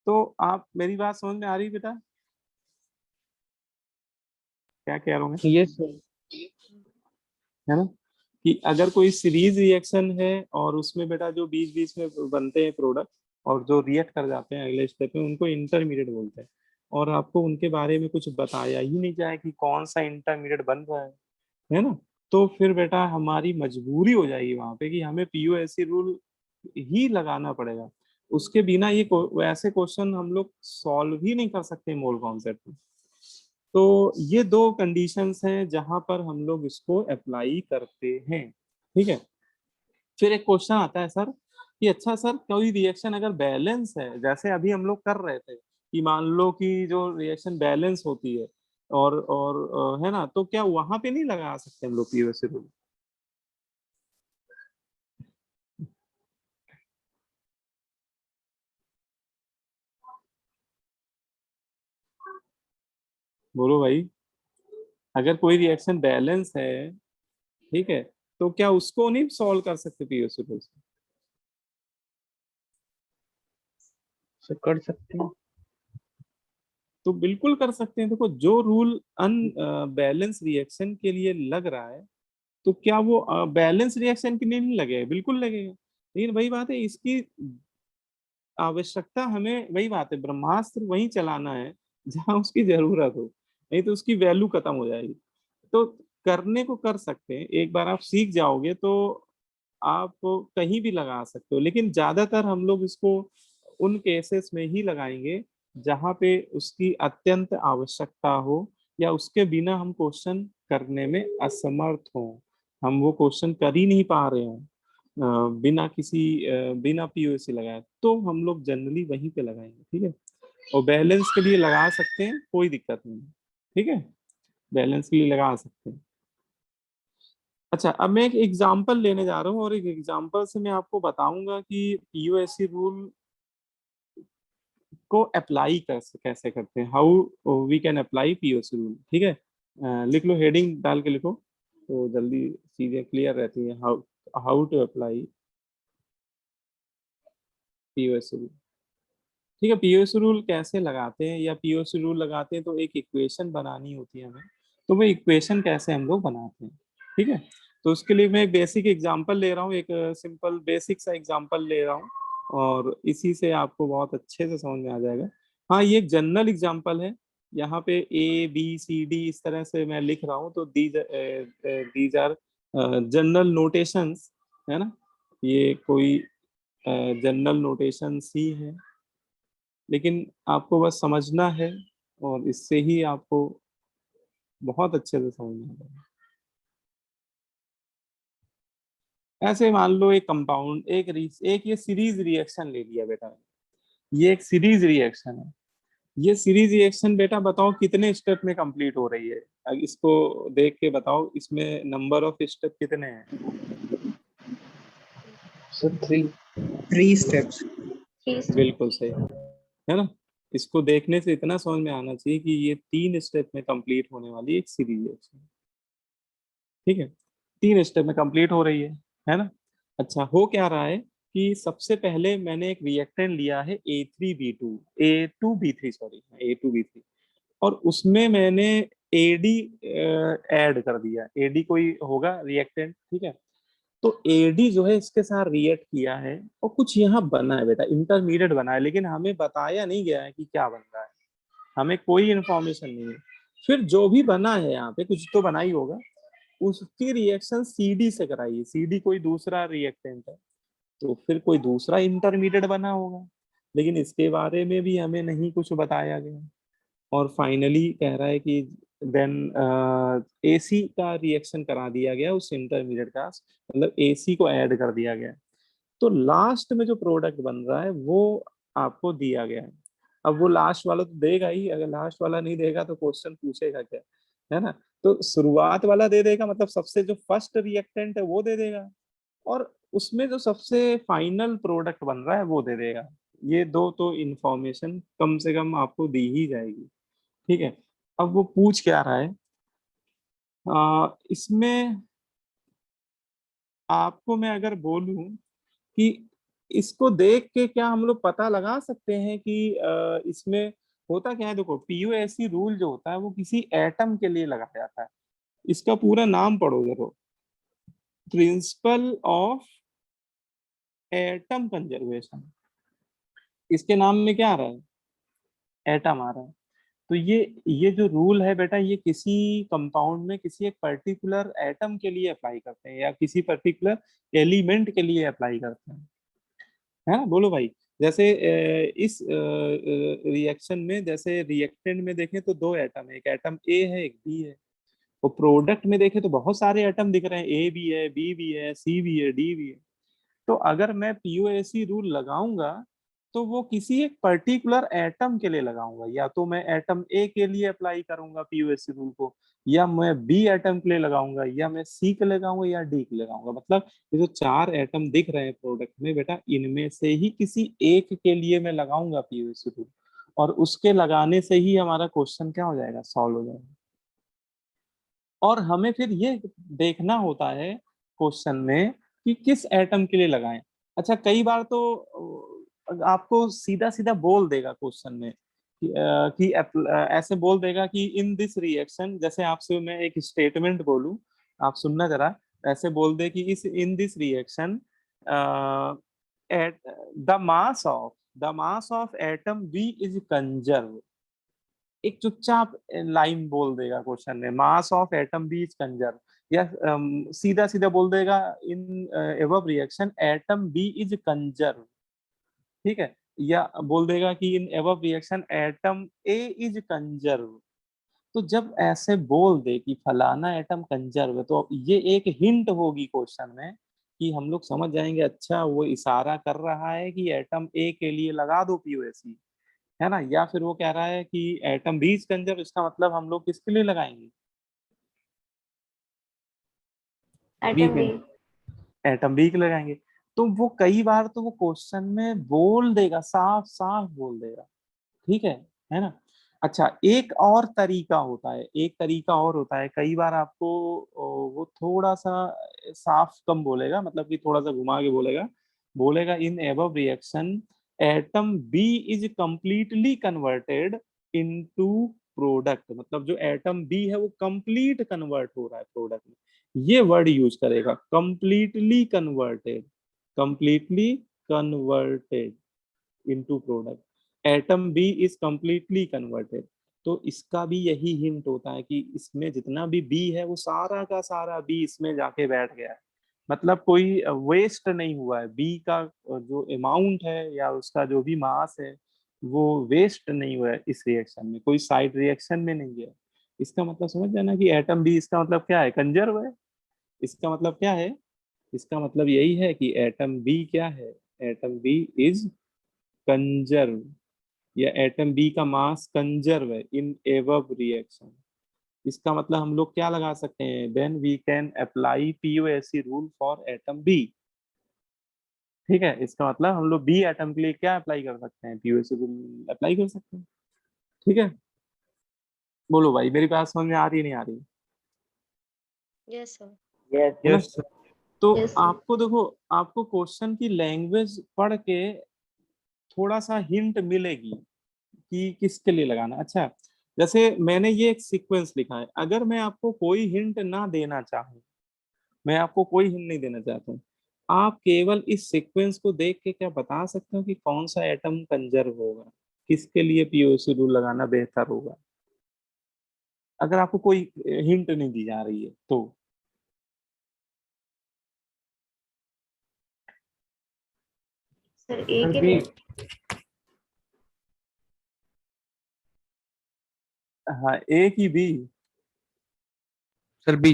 तो आप मेरी बात समझ में आ रही बेटा, क्या कह रहा हूँ मैं, यस सर। है ना, कि अगर कोई सीरीज रिएक्शन है और उसमें बेटा जो बीच बीच में बनते हैं प्रोडक्ट और जो रिएक्ट कर जाते हैं अगले स्टेप में, उनको इंटरमीडिएट बोलते हैं, और आपको उनके बारे में कुछ बताया ही नहीं जाए कि कौन सा इंटरमीडिएट बन रहा है ना, तो फिर बेटा हमारी मजबूरी हो जाएगी वहां पे कि हमें पीओएससी रूल ही लगाना पड़ेगा। उसके बिना ये वैसे क्वेश्चन हम लोग सॉल्व ही नहीं कर सकते मोल कॉन्सेप्ट में। तो ये दो कंडीशंस हैं जहां पर हम लोग इसको अप्लाई करते हैं, ठीक है। फिर एक क्वेश्चन आता है सर कि अच्छा सर कोई रिएक्शन अगर बैलेंस है, जैसे अभी हम लोग कर रहे थे कि मान लो कि जो रिएक्शन बैलेंस होती है और है ना, तो क्या वहां पे नहीं लगा सकते हम लोग पीओएससी रूल। बोलो भाई, अगर कोई रिएक्शन बैलेंस है, ठीक है, तो क्या उसको नहीं सॉल्व कर सकते पीओएससी रूल से। सर कर सकते हैं। तो बिल्कुल कर सकते हैं, देखो जो रूल अनबैलेंस रिएक्शन के लिए लग रहा है, तो क्या वो बैलेंस रिएक्शन के लिए नहीं लगेगा, बिल्कुल लगेगा। लेकिन वही बात है, इसकी आवश्यकता हमें, वही बात है, ब्रह्मास्त्र वहीं चलाना है जहां उसकी जरूरत हो, नहीं तो उसकी वैल्यू खत्म हो जाएगी। तो करने को कर सकते हैं, एक बार आप सीख जाओगे तो आप कहीं भी लगा सकते हो, लेकिन ज्यादातर हम लोग इसको उन केसेस में ही लगाएंगे जहां पे उसकी अत्यंत आवश्यकता हो, या उसके बिना हम क्वेश्चन करने में असमर्थ हो, हम वो क्वेश्चन कर ही नहीं पा रहे हो बिना पीओसी लगाए, तो हम लोग जनरली वहीं पे लगाएंगे, ठीक है। और बैलेंस के लिए लगा सकते हैं, कोई दिक्कत नहीं, ठीक है, बैलेंस के लिए लगा सकते हैं। अच्छा अब मैं एक एग्जांपल लेने जा रहा हूँ, और एक एग्जांपल से मैं आपको बताऊंगा कि पीओएससी रूल को अप्लाई कैसे कैसे करते हैं, how we can apply POSC rule, ठीक है। लिख लो, हेडिंग डाल के लिखो तो जल्दी चीजें क्लियर रहती हैं, how how to apply POSC rule. ठीक है, पीओएससी रूल कैसे लगाते हैं, या पीओएससी रूल लगाते हैं तो एक इक्वेशन बनानी होती है हमें, तो वो इक्वेशन कैसे हम लोग बनाते हैं। ठीक है, तो उसके लिए मैं एक बेसिक एग्जांपल ले रहा हूँ, एक सिंपल बेसिक सा एग्जांपल ले रहा हूँ, और इसी से आपको बहुत अच्छे से समझ में आ जाएगा। हाँ, ये एक जनरल एग्जांपल है, यहाँ पे ए बी सी डी इस तरह से मैं लिख रहा हूँ, तो दीज आर जनरल नोटेशंस, है ना, ये कोई जनरल नोटेशंस ही है, लेकिन आपको बस समझना है, और इससे ही आपको बहुत अच्छे से समझ में आ जाएगा। ऐसे मान लो एक कंपाउंड, एक ये सीरीज रिएक्शन ले लिया बेटा, ये एक सीरीज रिएक्शन है। ये सीरीज रिएक्शन बेटा बताओ कितने स्टेप में कंप्लीट हो रही है, अब इसको देख के बताओ, इसमें नंबर ऑफ स्टेप कितने हैं। Sir 3 steps. 3 steps. बिल्कुल सही है ना, इसको देखने से इतना समझ में आना चाहिए कि ये 3 स्टेप में कंप्लीट होने वाली एक सीरीज रिएक्शन। ठीक है, 3 स्टेप में कंप्लीट हो रही है ना। अच्छा, हो क्या रहा है कि सबसे पहले मैंने एक रिएक्टेंट लिया है A2B3, सॉरी A2B3, और उसमें मैंने AD ऐड कर दिया। AD कोई होगा रिएक्टेंट, ठीक है, तो AD जो है इसके साथ रिएक्ट किया है, और कुछ यहाँ बना है बेटा, इंटरमीडिएट बना है, लेकिन हमें बताया नहीं गया है कि क्या बन रहा है, हमें कोई इंफॉर्मेशन नहीं है। फिर जो भी बना है यहाँ पे कुछ तो बना ही होगा, उसकी रिएक्शन CD से कराइए। CD कोई दूसरा रिएक्टेंट है, तो फिर कोई दूसरा इंटरमीडिएट बना होगा, लेकिन इसके बारे में भी हमें नहीं कुछ बताया गया। और फाइनली कह रहा है कि देन AC का रिएक्शन करा दिया गया उस इंटरमीडिएट का, मतलब AC को ऐड कर दिया गया, तो लास्ट में जो प्रोडक्ट बन रहा है वो आपको दिया गया है। अब वो लास्ट वाला तो देगा ही, अगर लास्ट वाला नहीं देगा तो क्वेश्चन पूछेगा क्या, है ना। तो शुरुआत वाला दे देगा, मतलब सबसे जो फर्स्ट रिएक्टेंट है वो दे देगा, और उसमें जो सबसे फाइनल प्रोडक्ट बन रहा है वो दे देगा। ये दो तो इंफॉर्मेशन कम से कम आपको दी ही जाएगी। ठीक है, अब वो पूछ क्या रहा है, इसमें आपको मैं अगर बोलूं कि इसको देख के क्या हम लोग पता लगा सकते हैं कि इसमें होता क्या है। देखो, पीयूएससी रूल जो होता है वो किसी एटम के लिए लगाया जाता है। इसका पूरा नाम पढ़ो, देखो, प्रिंसिपल ऑफ एटम कंजर्वेशन। इसके नाम में क्या आ रहा है, एटम आ रहा है। तो ये जो रूल है बेटा, ये किसी कंपाउंड में किसी एक पर्टिकुलर एटम के लिए अप्लाई करते हैं, या किसी पर्टिकुलर एलिमेंट के लिए अप्लाई करते हैं, है ना। बोलो भाई, जैसे इस रिएक्शन में, जैसे रिएक्टेंट में देखें तो 2 एटम है, एक एटम ए है एक बी है, और प्रोडक्ट में देखें तो बहुत सारे एटम दिख रहे हैं, ए भी है, बी भी है, सी भी है, डी भी है। तो अगर मैं पीओएसी रूल लगाऊंगा तो वो किसी एक पर्टिकुलर एटम के लिए लगाऊंगा, या तो मैं एटम ए के लिए अप्लाई करूंगा पीओएसी रूल को, या मैं बी एटम के लिए लगाऊंगा, या मैं सी के लगाऊंगा, या डी के लगाऊंगा। मतलब ये जो 4 एटम दिख रहे हैं प्रोडक्ट में बेटा, इनमें से ही किसी एक के लिए मैं लगाऊंगा पीओएसी रूल, और उसके लगाने से ही हमारा क्वेश्चन क्या हो जाएगा, सॉल्व हो जाएगा। और हमें फिर ये देखना होता है क्वेश्चन में कि किस एटम के लिए लगाएं। अच्छा, कई बार तो आपको सीधा सीधा बोल देगा क्वेश्चन में ऐसे बोल देगा कि इन दिस रिएक्शन, जैसे आपसे मैं एक स्टेटमेंट बोलूं, आप सुनना जरा, ऐसे बोल दे कि इस in this reaction at the mass of atom B is conserve. एक चुपचाप लाइन बोल देगा क्वेश्चन में, mass of atom B is conserve, या सीधा सीधा बोल देगा in above reaction atom B is conserve. ठीक है, या बोल देगा कि in above reaction atom A is conserve. तो जब ऐसे बोल दे कि फलाना एटम कंजर्व है, तो ये एक हिंट होगी क्वेश्चन में, कि हम लोग समझ जाएंगे अच्छा वो इशारा कर रहा है कि एटम ए के लिए लगा दो पीओएसी, है ना। या फिर वो कह रहा है कि एटम बी इज कंजर्व, इसका मतलब हम लोग किसके लिए लगाएंगे, बी Atom के, B. एटम बी के लगाएंगे। तो वो कई बार तो वो क्वेश्चन में बोल देगा, साफ साफ बोल देगा। ठीक है ना। अच्छा, एक और तरीका होता है, एक तरीका और होता है, कई बार आपको वो थोड़ा सा साफ कम बोलेगा, मतलब कि थोड़ा सा घुमा के बोलेगा, बोलेगा in above reaction atom B is completely converted into product, मतलब जो एटम बी है वो कंप्लीट कन्वर्ट हो रहा है प्रोडक्ट में, ये वर्ड यूज करेगा, completely converted, completely converted into product, atom B is completely converted. तो इसका भी यही हिंट होता है कि इसमें जितना भी बी है वो सारा का सारा बी इसमें जाके बैठ गया है, मतलब कोई वेस्ट नहीं हुआ है, बी का जो अमाउंट है या उसका जो भी मास है वो वेस्ट नहीं हुआ है, इस रिएक्शन में कोई साइड रिएक्शन में नहीं गया। इसका मतलब समझ जाना कि एटम बी, इसका मतलब क्या है, कंजर्व है। इसका मतलब क्या है, इसका मतलब यही है कि एटम बी क्या है, एटम बी इज कंजर्व, या एटम बी का मास कंजर्व है इन एबव रिएक्शन। इसका मतलब हम लोग क्या लगा सकते हैं, then we can apply POSC rule for atom B. ठीक है, इसका मतलब हम लोग बी एटम के लिए क्या अप्लाई कर सकते हैं, पीओएससी रूल अप्लाई कर सकते हैं। ठीक है, बोलो भाई, मेरी बात समझ में आ रही है नहीं आ रही Yes, sir. है ना। Yes sir. तो Yes, sir. आपको देखो, आपको क्वेश्चन की लैंग्वेज पढ़ के थोड़ा सा हिंट मिलेगी कि किसके लिए लगाना। अच्छा, जैसे मैंने ये एक सीक्वेंस लिखा है, अगर मैं आपको कोई हिंट ना देना चाहूँ, मैं आपको कोई हिंट नहीं देना चाहता हूँ, आप केवल इस सीक्वेंस को देख के क्या बता सकते हो कि कौन सा एटम कंजर्व होगा, किसके लिए पीओसी रूल लगाना बेहतर होगा, अगर आपको कोई हिंट नहीं दी जा रही है तो। Sir, A सर के बी। लिए हाँ, ए की B, sir B.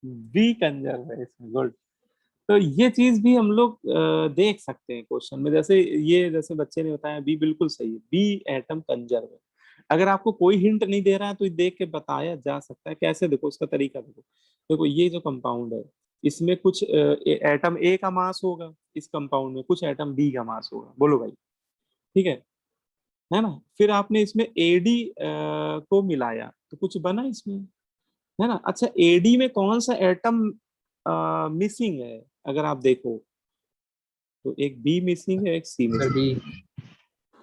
B conserve है इसमें, गुड। तो ये चीज भी हम लोग देख सकते हैं क्वेश्चन में, जैसे ये जैसे बच्चे ने बताया बी बिल्कुल सही है, बी एटम कंजर्व है। अगर आपको कोई हिंट नहीं दे रहा है तो ये देख के बताया जा सकता है, कैसे देखो इसका तरीका देखो। देखो ये जो कंपाउंड है, इसमें कुछ एटम ए का मास होगा, इस कंपाउंड में कुछ एटम बी का मास होगा, बोलो भाई, ठीक है ना। फिर आपने इसमें एडी को मिलाया तो कुछ बना इसमें, है ना। अच्छा, एडी में कौन सा एटम मिसिंग है, अगर आप देखो तो एक बी मिसिंग है, एक सी सर मिसिंग बी। है।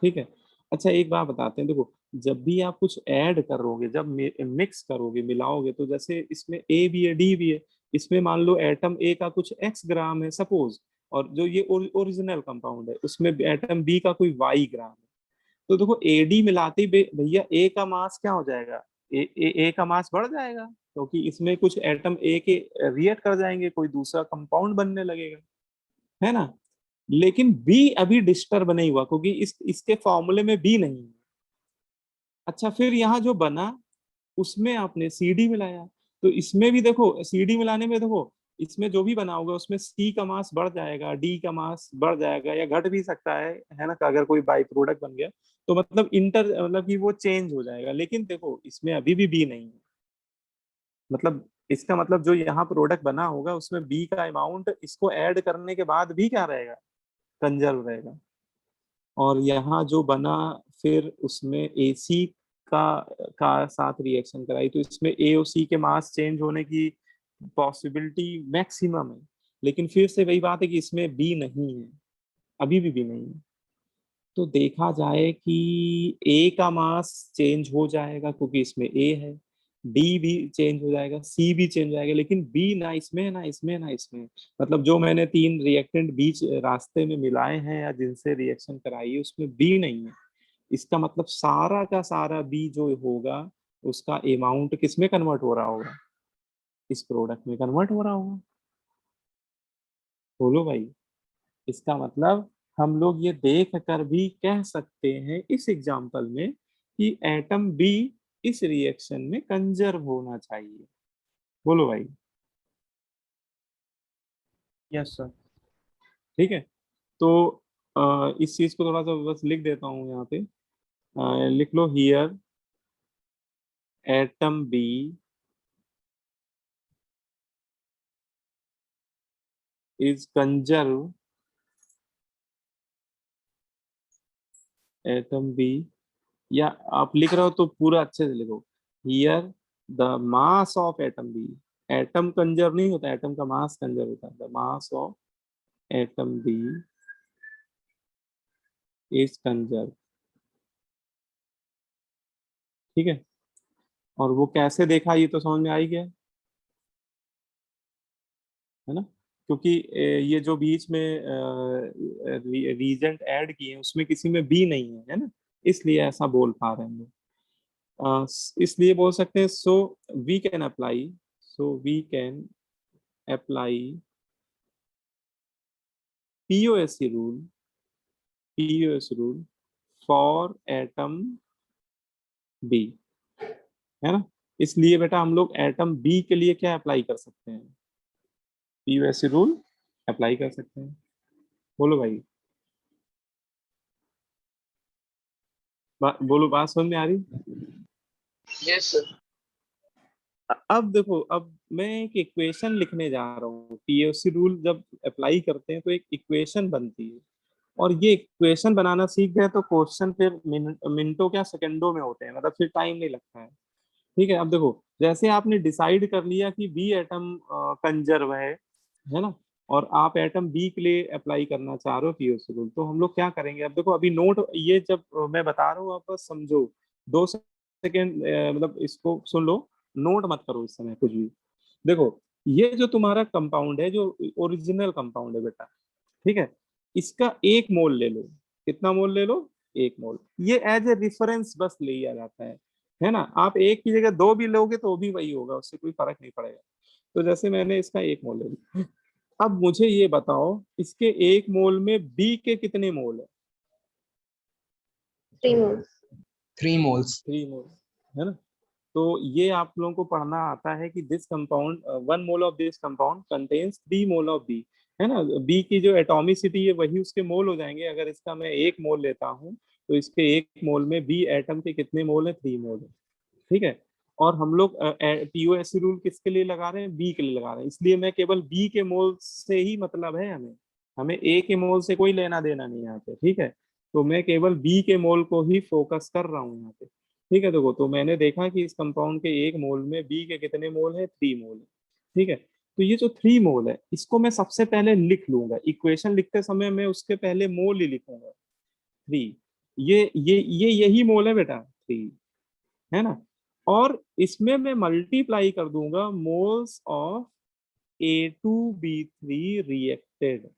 ठीक है। अच्छा, एक बात बताते हैं, देखो जब भी आप कुछ ऐड करोगे, जब मिक्स करोगे, मिलाओगे, तो जैसे इसमें ए भी है डी भी है, इसमें मान लो एटम ए का कुछ एक्स ग्राम है सपोज, और जो ये ओरिजिनल कंपाउंड है उसमें एटम बी का कोई वाई ग्राम है। तो देखो एडी मिलाते ही भैया ए का मास क्या हो जाएगा, ए का मास बढ़ जाएगा, क्योंकि इसमें कुछ एटम ए के रिएक्ट कर जाएंगे, कोई दूसरा कंपाउंड बनने लगेगा, है ना। लेकिन बी अभी डिस्टर्ब नहीं हुआ क्योंकि इसके फॉर्मूले में बी नहीं है। अच्छा, फिर यहाँ जो बना उसमें आपने सी डी मिलाया, तो इसमें भी देखो सी डी मिलाने में देखो, इसमें जो भी बना होगा उसमें सी का मास बढ़ जाएगा, डी का मास बढ़ जाएगा, या घट भी सकता है ना, अगर कोई बाई प्रोडक्ट बन गया तो मतलब मतलब कि वो चेंज हो जाएगा। लेकिन देखो इसमें अभी भी बी नहीं है, मतलब इसका मतलब जो यहाँ प्रोडक्ट बना होगा उसमें बी का अमाउंट इसको ऐड करने के बाद भी क्या रहेगा, कंजर्व रहेगा। और यहाँ जो बना, फिर उसमें एसी का साथ रिएक्शन कराई, तो इसमें ए और सी के मास चेंज होने की पॉसिबिलिटी मैक्सिमम है। लेकिन फिर से वही बात है कि इसमें बी नहीं है, अभी भी बी नहीं है। तो देखा जाए कि ए का मास चेंज हो जाएगा क्योंकि इसमें ए है, डी भी चेंज हो जाएगा, सी भी चेंज हो जाएगा, लेकिन बी ना इसमें है, ना इसमें, ना इसमें। मतलब जो मैंने तीन रिएक्टेंट बीच रास्ते में मिलाए हैं या जिनसे रिएक्शन कराई है उसमें बी नहीं है। इसका मतलब सारा का सारा बी जो होगा उसका अमाउंट किस में कन्वर्ट हो रहा होगा, इस प्रोडक्ट में कन्वर्ट हो रहा होगा। बोलो भाई, इसका मतलब हम लोग ये देख कर भी कह सकते हैं इस एग्जाम्पल में कि एटम बी इस रिएक्शन में कंजर्व होना चाहिए। बोलो भाई, यस सर। ठीक है। तो इस चीज को थोड़ा सा बस लिख देता हूँ यहाँ पे, लिख लो here atom B is conserve, atom B या आप लिख रहे हो तो पूरा अच्छे से लिखो। Here the mass of atom B, atom conserve नहीं होता, एटम का मास कंजर्व होता है। The mass of atom B is conserve, ठीक है। और वो कैसे देखा ये तो समझ में आ ही गया, है ना। क्योंकि ये जो बीच में रीजेंट ऐड किए हैं उसमें किसी में बी नहीं है, है ना, इसलिए ऐसा बोल पा रहे हैं हम लोग। इसलिए बोल सकते हैं so we can apply, so we can apply POSC rule, POSC rule for atom B, है ना। इसलिए बेटा हम लोग एटम बी के लिए क्या अप्लाई कर सकते हैं, पीओएससी रूल अप्लाई कर सकते हैं। बोलो भाई, बोलो, बात समझ में आ रही। Yes sir. अब देखो, अब मैं एक इक्वेशन लिखने जा रहा हूँ। पीओसी रूल जब अप्लाई करते हैं तो एक इक्वेशन बनती है, और ये इक्वेशन बनाना सीख गए तो क्वेश्चन फिर मिनटों क्या सेकंडों में होते हैं, मतलब फिर टाइम नहीं लगता है। ठीक है, अब देखो जैसे आपने डिसाइड कर लिया कि बी एटम कंजर्व है ना, और आप एटम बी के लिए अप्लाई करना चाह रहे हो पीओसी रूल, तो हम लोग क्या करेंगे। अब देखो अभी नोट, ये जब मैं बता रहा हूँ आप बस समझो, 2 सेकेंड मतलब इसको सुन लो, नोट मत करो इस समय कुछ भी। देखो ये जो तुम्हारा कंपाउंड है, जो ओरिजिनल कंपाउंड है बेटा, ठीक है, इसका 1 मोल ले लो। कितना मोल ले लो, 1 मोल। ये एज ए रिफरेंस बस लिया जाता है ना। आप एक की जगह 2 भी लोगे तो भी वही होगा, उससे कोई फर्क नहीं पड़ेगा। तो जैसे मैंने इसका 1 मोल ले लिया, अब मुझे ये बताओ इसके 1 मोल में बी के कितने मोल है। 3 moles. 3 moles. 3 मोल, है ना। तो ये आप लोगों को पढ़ना आता है कि this compound 1 mole of this compound contains 3 mole of B, है ना। बी की जो एटॉमिसिटी है वही उसके मोल हो जाएंगे। अगर इसका मैं 1 मोल लेता हूँ तो इसके 1 मोल में बी एटम के कितने मोल है, 3 मोल है, ठीक है। और हम लोग पीओएससी रूल किसके लिए लगा रहे हैं, बी के लिए लगा रहे हैं, इसलिए मैं केवल बी के मोल से ही मतलब है हमें, हमें ए के मोल से कोई लेना देना नहीं यहाँ पे, ठीक है। तो मैं केवल बी के मोल को ही फोकस कर रहा हूँ यहाँ पे, ठीक है। देखो तो मैंने देखा कि इस कंपाउंड के 1 मोल में बी के कितने मोल है, 3 मोल है, ठीक है। तो ये जो 3 मोल है इसको मैं सबसे पहले लिख लूंगा, इक्वेशन लिखते समय मैं उसके पहले मोल ही लिखूंगा, 3। ये यही मोल है बेटा, 3, है ना। और इसमें मैं मल्टीप्लाई कर दूंगा मोल्स ऑफ A2B3 रिएक्टेड।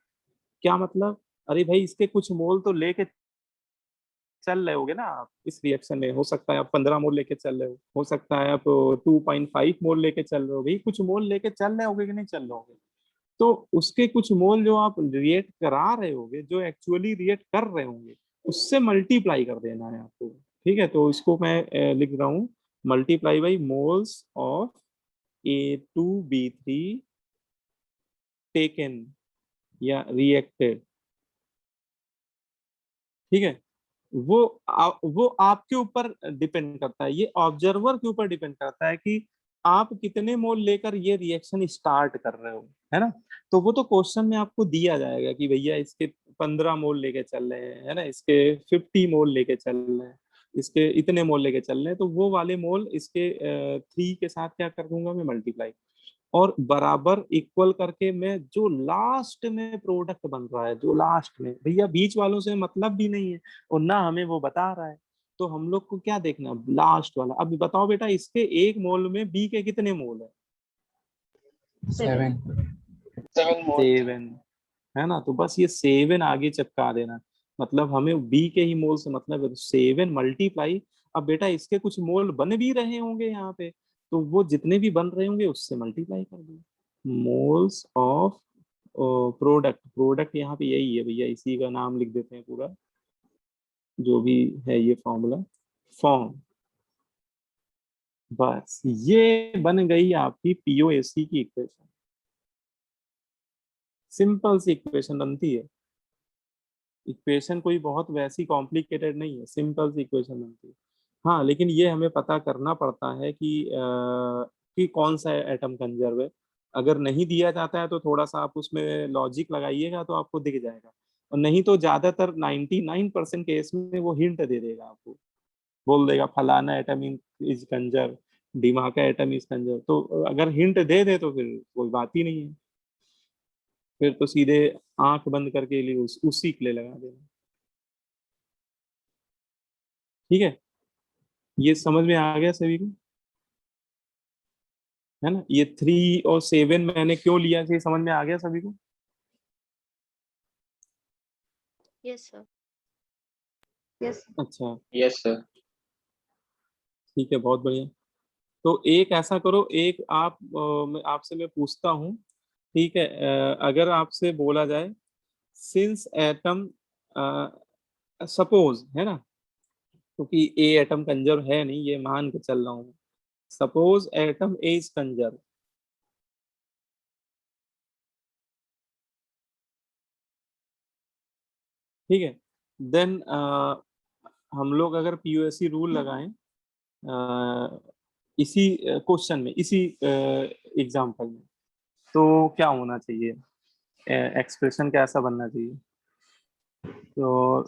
क्या मतलब, अरे भाई इसके कुछ मोल तो लेके चल रहे होगे ना आप इस रिएक्शन में। हो सकता है आप 15 मोल लेके चल रहे हो सकता है आप 2.5 मोल लेके चल रहे हो, भाई कुछ मोल लेके चल रहे होगे कि नहीं चल रहे होगे। तो उसके कुछ मोल जो आप रिएक्ट करा रहे होगे, जो एक्चुअली रिएक्ट कर रहे होंगे, उससे मल्टीप्लाई कर देना है आपको, ठीक है। तो इसको मैं लिख रहा हूँ multiply by moles of A2B3 taken या रिएक्टेड, ठीक है। वो आपके ऊपर डिपेंड करता है, ये ऑब्जर्वर के ऊपर डिपेंड करता है कि आप कितने मोल लेकर ये रिएक्शन स्टार्ट कर रहे हो, है ना। तो वो तो क्वेश्चन में आपको दिया जाएगा कि भैया इसके 15 मोल लेके चल रहे हैं, है ना, इसके 50 मोल लेके चल रहे हैं, इसके इतने मोल लेके चल रहे हैं, तो वो वाले मोल इसके 3 के साथ क्या कर दूंगा मैं, मल्टीप्लाई। और बराबर इक्वल करके मैं जो लास्ट में प्रोडक्ट बन रहा है, जो लास्ट में, भैया बीच वालों से मतलब भी नहीं है और ना हमें वो बता रहा है, तो हम लोग को क्या देखना, लास्ट वाला। अब बताओ बेटा इसके 1 मोल में बी के कितने मोल है, 7. 7 moles. 7, है ना। तो बस ये 7 आगे चिपका देना, मतलब हमें बी के ही मोल से मतलब है, 7 मल्टीप्लाई। अब बेटा इसके कुछ मोल बन भी रहे होंगे यहाँ पे, तो वो जितने भी बन रहे होंगे उससे मल्टीप्लाई कर दो। मोल्स ऑफ प्रोडक्ट, प्रोडक्ट यहाँ पे यही है भैया, इसी का नाम लिख देते हैं पूरा, जो भी है ये फॉर्मूला, फॉर्म। बस ये बन गई आपकी पीओएसी की इक्वेशन। सिंपल सी इक्वेशन बनती है, इक्वेशन कोई बहुत वैसी कॉम्प्लिकेटेड नहीं है, सिंपल सी इक्वेशन बनती है। हाँ लेकिन ये हमें पता करना पड़ता है कि कौन सा एटम कंजर्व है। अगर नहीं दिया जाता है तो थोड़ा सा आप उसमें लॉजिक लगाइएगा तो आपको दिख जाएगा, और नहीं तो ज्यादातर 99% केस में वो हिंट दे देगा आपको। बोल देगा फलाना एटम इज कंजर, दिमाग एटम इज कंजर। तो अगर हिंट दे दे तो फिर कोई बात ही नहीं है, फिर तो सीधे आंख बंद करके लिए उसी के लिए लगा देना। ठीक है, ये समझ में आ गया सभी को, है ना? ये 3 और 7 मैंने क्यों लिया, ये समझ में आ गया सभी को? Yes sir. यस अच्छा, Yes, sir. ठीक है, बहुत बढ़िया। तो एक ऐसा करो, एक आप आपसे मैं पूछता हूँ, ठीक है? अगर आपसे बोला जाए सिंस एटम, सपोज, है ना, क्योंकि ए एटम कंजर है नहीं, ये मान के चल रहा हूँ, suppose atom A is Kanjar, ठीक है? देन हम लोग अगर पीयूएससी रूल लगाएं इसी क्वेश्चन में, इसी एग्जाम्पल में, तो क्या होना चाहिए, एक्सप्रेशन कैसा बनना चाहिए? तो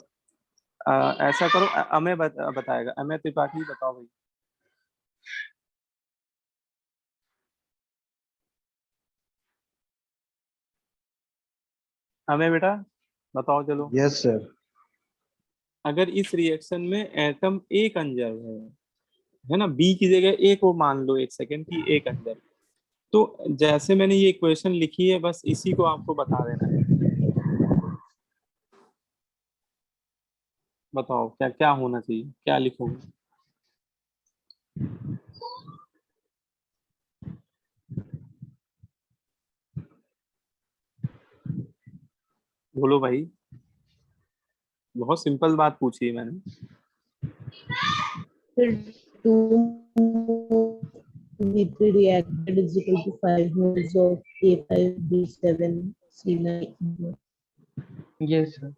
ऐसा करो, अमेय बताएगा, अमेय त्रिपाठी बताओ भाई। अमेय बेटा बताओ, चलो। Yes sir. अगर इस रिएक्शन में एटम ए कंजर्व है ना, बी की जगह ए को मान लो एक सेकेंड की ए कंजर्व, तो जैसे मैंने ये इक्वेशन लिखी है बस इसी को आपको बता देना है। बताओ क्या क्या होना चाहिए, क्या लिखोगे? बोलो भाई, बहुत सिंपल बात पूछी है मैंने। V3 reacted is equal to 5 moles of A5B7C9. Yes sir.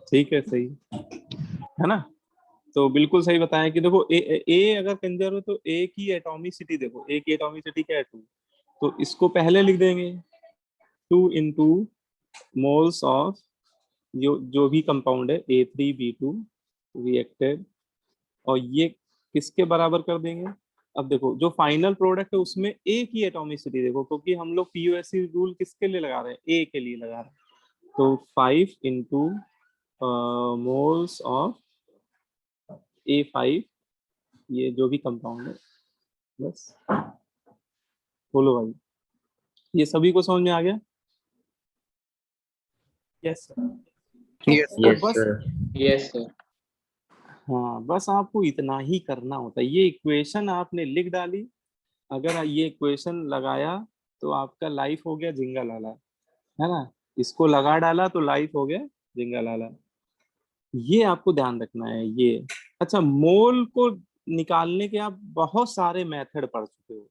ठीक है, सही है ना? तो बिल्कुल सही बताया कि देखो ए अगर कंजर्व है तो ए की एटॉमिसिटी देखो, ए की एटॉमिसिटी क्या है 2, तो इसको पहले लिख देंगे 2 इंटू मोल्स ऑफ जो भी कंपाउंड है A3B2 रिएक्टेड, और ये किसके बराबर कर देंगे? अब देखो जो फाइनल प्रोडक्ट है उसमें ए की एटॉमिसिटी देखो, क्योंकि हम लोग पीयूएससी रूल किसके लिए लगा रहे हैं, ए के लिए लगा रहे हैं, तो 5 इंटू मोल्स ऑफ A5, ये जो भी कंपाउंड है, बस। बोलो भाई, ये सभी को समझ में आ गया? यस Yes, तो बस, Yes, sir. हाँ बस आपको इतना ही करना होता है, ये इक्वेशन आपने लिख डाली, अगर ये इक्वेशन लगाया तो आपका लाइफ हो गया झिंगा लाला, है ना? इसको लगा डाला तो लाइफ हो गया झिंगा लाला, ये आपको ध्यान रखना है ये। अच्छा, मोल को निकालने के आप बहुत सारे मेथड पढ़ चुके हो,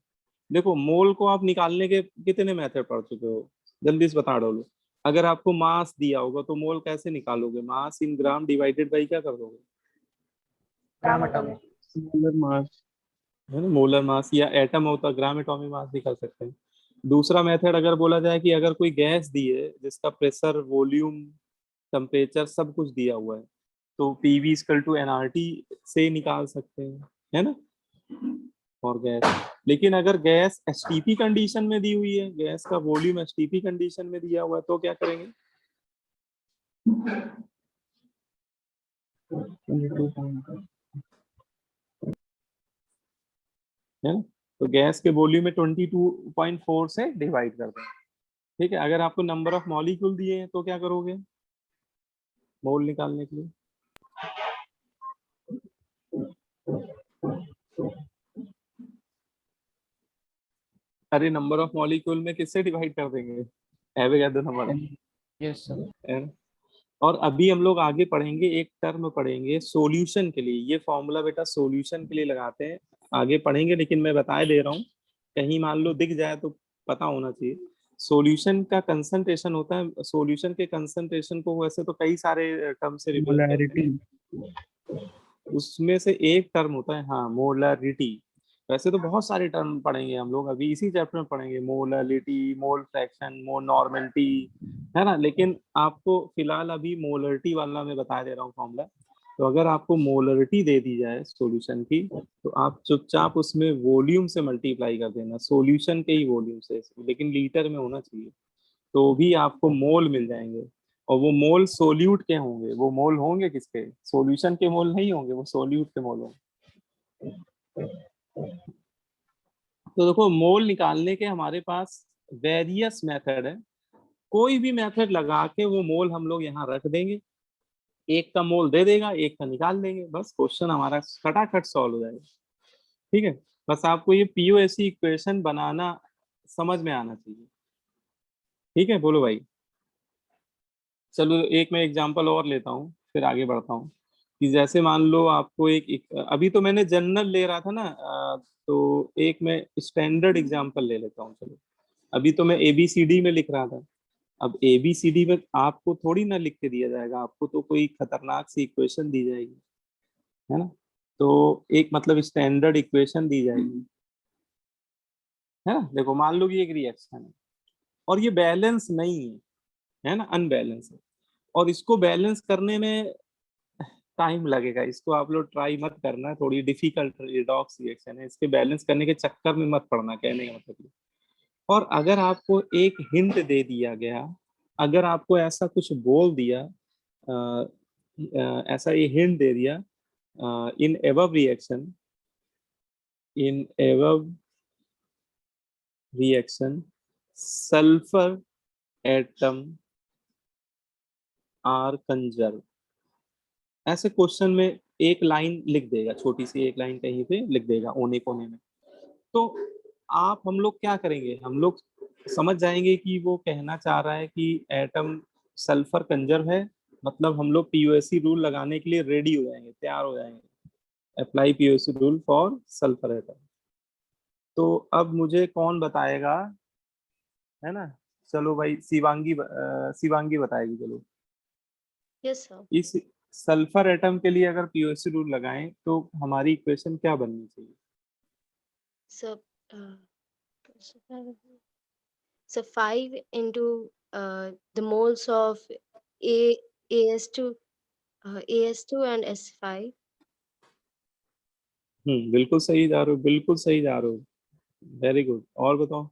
देखो मोल को आप निकालने के कितने मेथड पढ़ चुके हो, जल्दी से बता दो। अगर आपको मास दिया होगा तो मोल कैसे निकालोगे, मास इन ग्राम डिवाइडेड बाई क्या कर दोगे, ग्राम एटॉमिक मोलर मास। है ना? मोलर मास, या एटम होता ग्राम एटॉमिक मास निकाल सकते हैं। दूसरा मेथड अगर बोला जाए कि अगर कोई गैस दी है जिसका प्रेशर, वॉल्यूम, टेम्परेचर सब कुछ दिया हुआ है, तो पीवी इक्वल टू एनआरटी से निकाल सकते हैं, है ना? और गैस, लेकिन अगर गैस एसटीपी कंडीशन में दी हुई है, गैस का वॉल्यूम एसटीपी कंडीशन में दिया हुआ है, तो क्या करेंगे? है ना? तो गैस के वॉल्यूम में 22.4 से डिवाइड कर दें, ठीक है? अगर आपको नंबर ऑफ मॉलिक्यूल दिए हैं तो क्या करोगे मोल निकालने के लिए? अरे नंबर ऑफ मॉलिक्यूल में किससे डिवाइड कर देंगे, एवोगाड्रो नंबर, यस सर। है ना? और अभी हम लोग आगे पढ़ेंगे, एक टर्म पढ़ेंगे सॉल्यूशन के लिए, ये फॉर्मूला बेटा सॉल्यूशन के लिए लगाते हैं, आगे पढ़ेंगे, लेकिन मैं बता दे रहा हूँ, कहीं मान लो दिख जाए तो पता होना चाहिए। सॉल्यूशन का कंसंट्रेशन होता है, सॉल्यूशन के कंसंट्रेशन को वैसे तो कई सारे टर्म से रिप्रेजेंट करते हैं, उसमें से एक टर्म होता है, हाँ, मोलरिटी। वैसे तो बहुत सारे टर्म पढ़ेंगे हम लोग, अभी इसी चैप्टर में पढ़ेंगे, मोलरिटी, मोल फ्रैक्शन, मोल नॉर्मलिटी, है ना? लेकिन आपको फिलहाल अभी मोलरिटी वाला मैं बता दे रहा हूँ फॉर्मूला। तो अगर आपको मोलरिटी दे दी जाए सॉल्यूशन की, तो आप चुपचाप उसमें वॉल्यूम से मल्टीप्लाई कर देना, सॉल्यूशन के ही वॉल्यूम से, लेकिन लीटर में होना चाहिए, तो भी आपको मोल मिल जाएंगे। और वो मोल सोल्यूट के होंगे, वो मोल होंगे किसके, सॉल्यूशन के मोल नहीं होंगे, वो सोल्यूट के मोल होंगे। तो देखो मोल निकालने के हमारे पास वेरियस मेथड है, कोई भी मेथड लगा के वो मोल हम लोग यहाँ रख देंगे, एक का मोल दे देगा, एक का निकाल देंगे, बस क्वेश्चन हमारा फटाफट सॉल्व हो जाएगा। ठीक है, बस आपको ये पीओएसी इक्वेशन बनाना समझ में आना चाहिए। ठीक है, बोलो भाई। चलो एक मैं एग्जांपल और लेता हूँ, फिर आगे बढ़ता हूँ। कि जैसे मान लो आपको अभी तो मैंने जनरल ले रहा था ना, तो एक मैं स्टैंडर्ड एग्जांपल ले लेता हूँ। चलो, अभी तो मैं एबीसीडी में लिख रहा था, अब एबीसीडी में आपको थोड़ी ना लिख के दिया जाएगा, आपको तो कोई खतरनाक सी इक्वेशन दी जाएगी, है ना। तो एक मतलब स्टैंडर्ड इक्वेशन दी जाएगी, है ना। देखो मान लो कि एक रिएक्शन है और ये बैलेंस नहीं है ना, अनबैलेंस है, और इसको बैलेंस करने में टाइम लगेगा, इसको आप लोग ट्राई मत करना, थोड़ी डिफिकल्ट रिडॉक्स रिएक्शन है, इसके बैलेंस करने के चक्कर में मत पड़ना, कहने का मतलब ये। और अगर आपको एक हिंट दे दिया गया, अगर आपको ऐसा कुछ बोल दिया, ऐसा ये हिंट दे दिया, in above reaction, in above reaction sulphur atom are conserve, ऐसे क्वेश्चन में एक लाइन लिख देगा, छोटी सी एक लाइन कहीं पे लिख देगा ओने कोने में, तो हम लोग क्या करेंगे, हम लोग समझ जाएंगे कि वो कहना चाह रहा है कि एटम सल्फर कंजर्व है, मतलब हम लोग पीओएसी रूल लगाने के लिए रेडी हो जाएंगे, तैयार हो जाएंगे, apply POAC rule for sulphur atom. तो अब मुझे कौन बताएगा, है ना। चलो भाई, शिवांगी बताएगी। चलो, Yes, sir. इस सल्फर एटम के लिए अगर पीओएसी रूल लगाएं तो हमारी इक्वेशन क्या बननी चाहिए। So, so 5 into the moles of A AS2 AS2 and S5. बिल्कुल सही जा रहे हो, बिल्कुल सही जा रहे हो, वेरी गुड। और बताओ,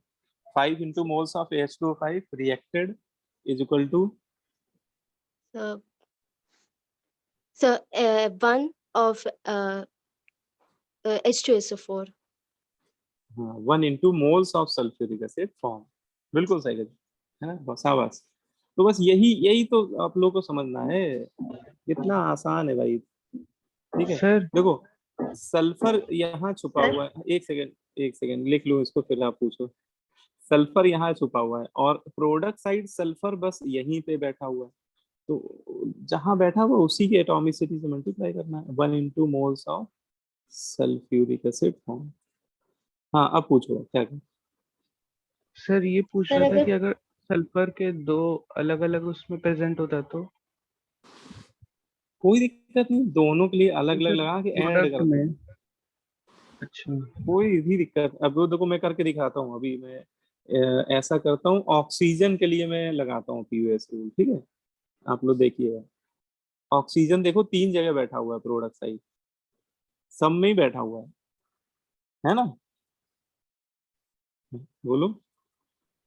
5 into moles of H2O5 reacted is equal to So, so 1 of H2SO4. 1 into moles of sulfuric acid form। बिल्कुल सही है ना, बस शाबाश। तो बस यही यही तो आप लोगों को समझना है, इतना आसान है भाई। ठीक है, सर देखो सल्फर यहाँ छुपा सर? हुआ है, एक सेकेंड लिख लो इसको, फिर आप पूछो। सल्फर यहाँ छुपा हुआ है और प्रोडक्ट साइड सल्फर बस यहीं पे बैठा हुआ है, तो जहां बैठा हुआ उसी की एटॉमिसिटी से मल्टीप्लाई करना है, 1 into moles of sulphuric acid form. हाँ, अब पूछो क्या क्या। सर ये पूछ सर रहा था अगर कि अगर सल्फर के दो अलग अलग उसमें प्रेजेंट होता तो कोई दिक्कत नहीं, दोनों के लिए अलग अलग सर लगा के ऐड प्रोडक्ट कर दो, में। अच्छा कोई भी दिक्कत। अब वो देखो मैं करके दिखाता हूँ, अभी मैं ऐसा करता हूँ, ऑक्सीजन के लिए मैं लगाता हूँ पीयूएस रूल। ठीक है, आप लोग देखिएगा, ऑक्सीजन देखो 3 जगह बैठा हुआ है, प्रोडक्ट साइड सब में ही बैठा हुआ है ना। बोलो,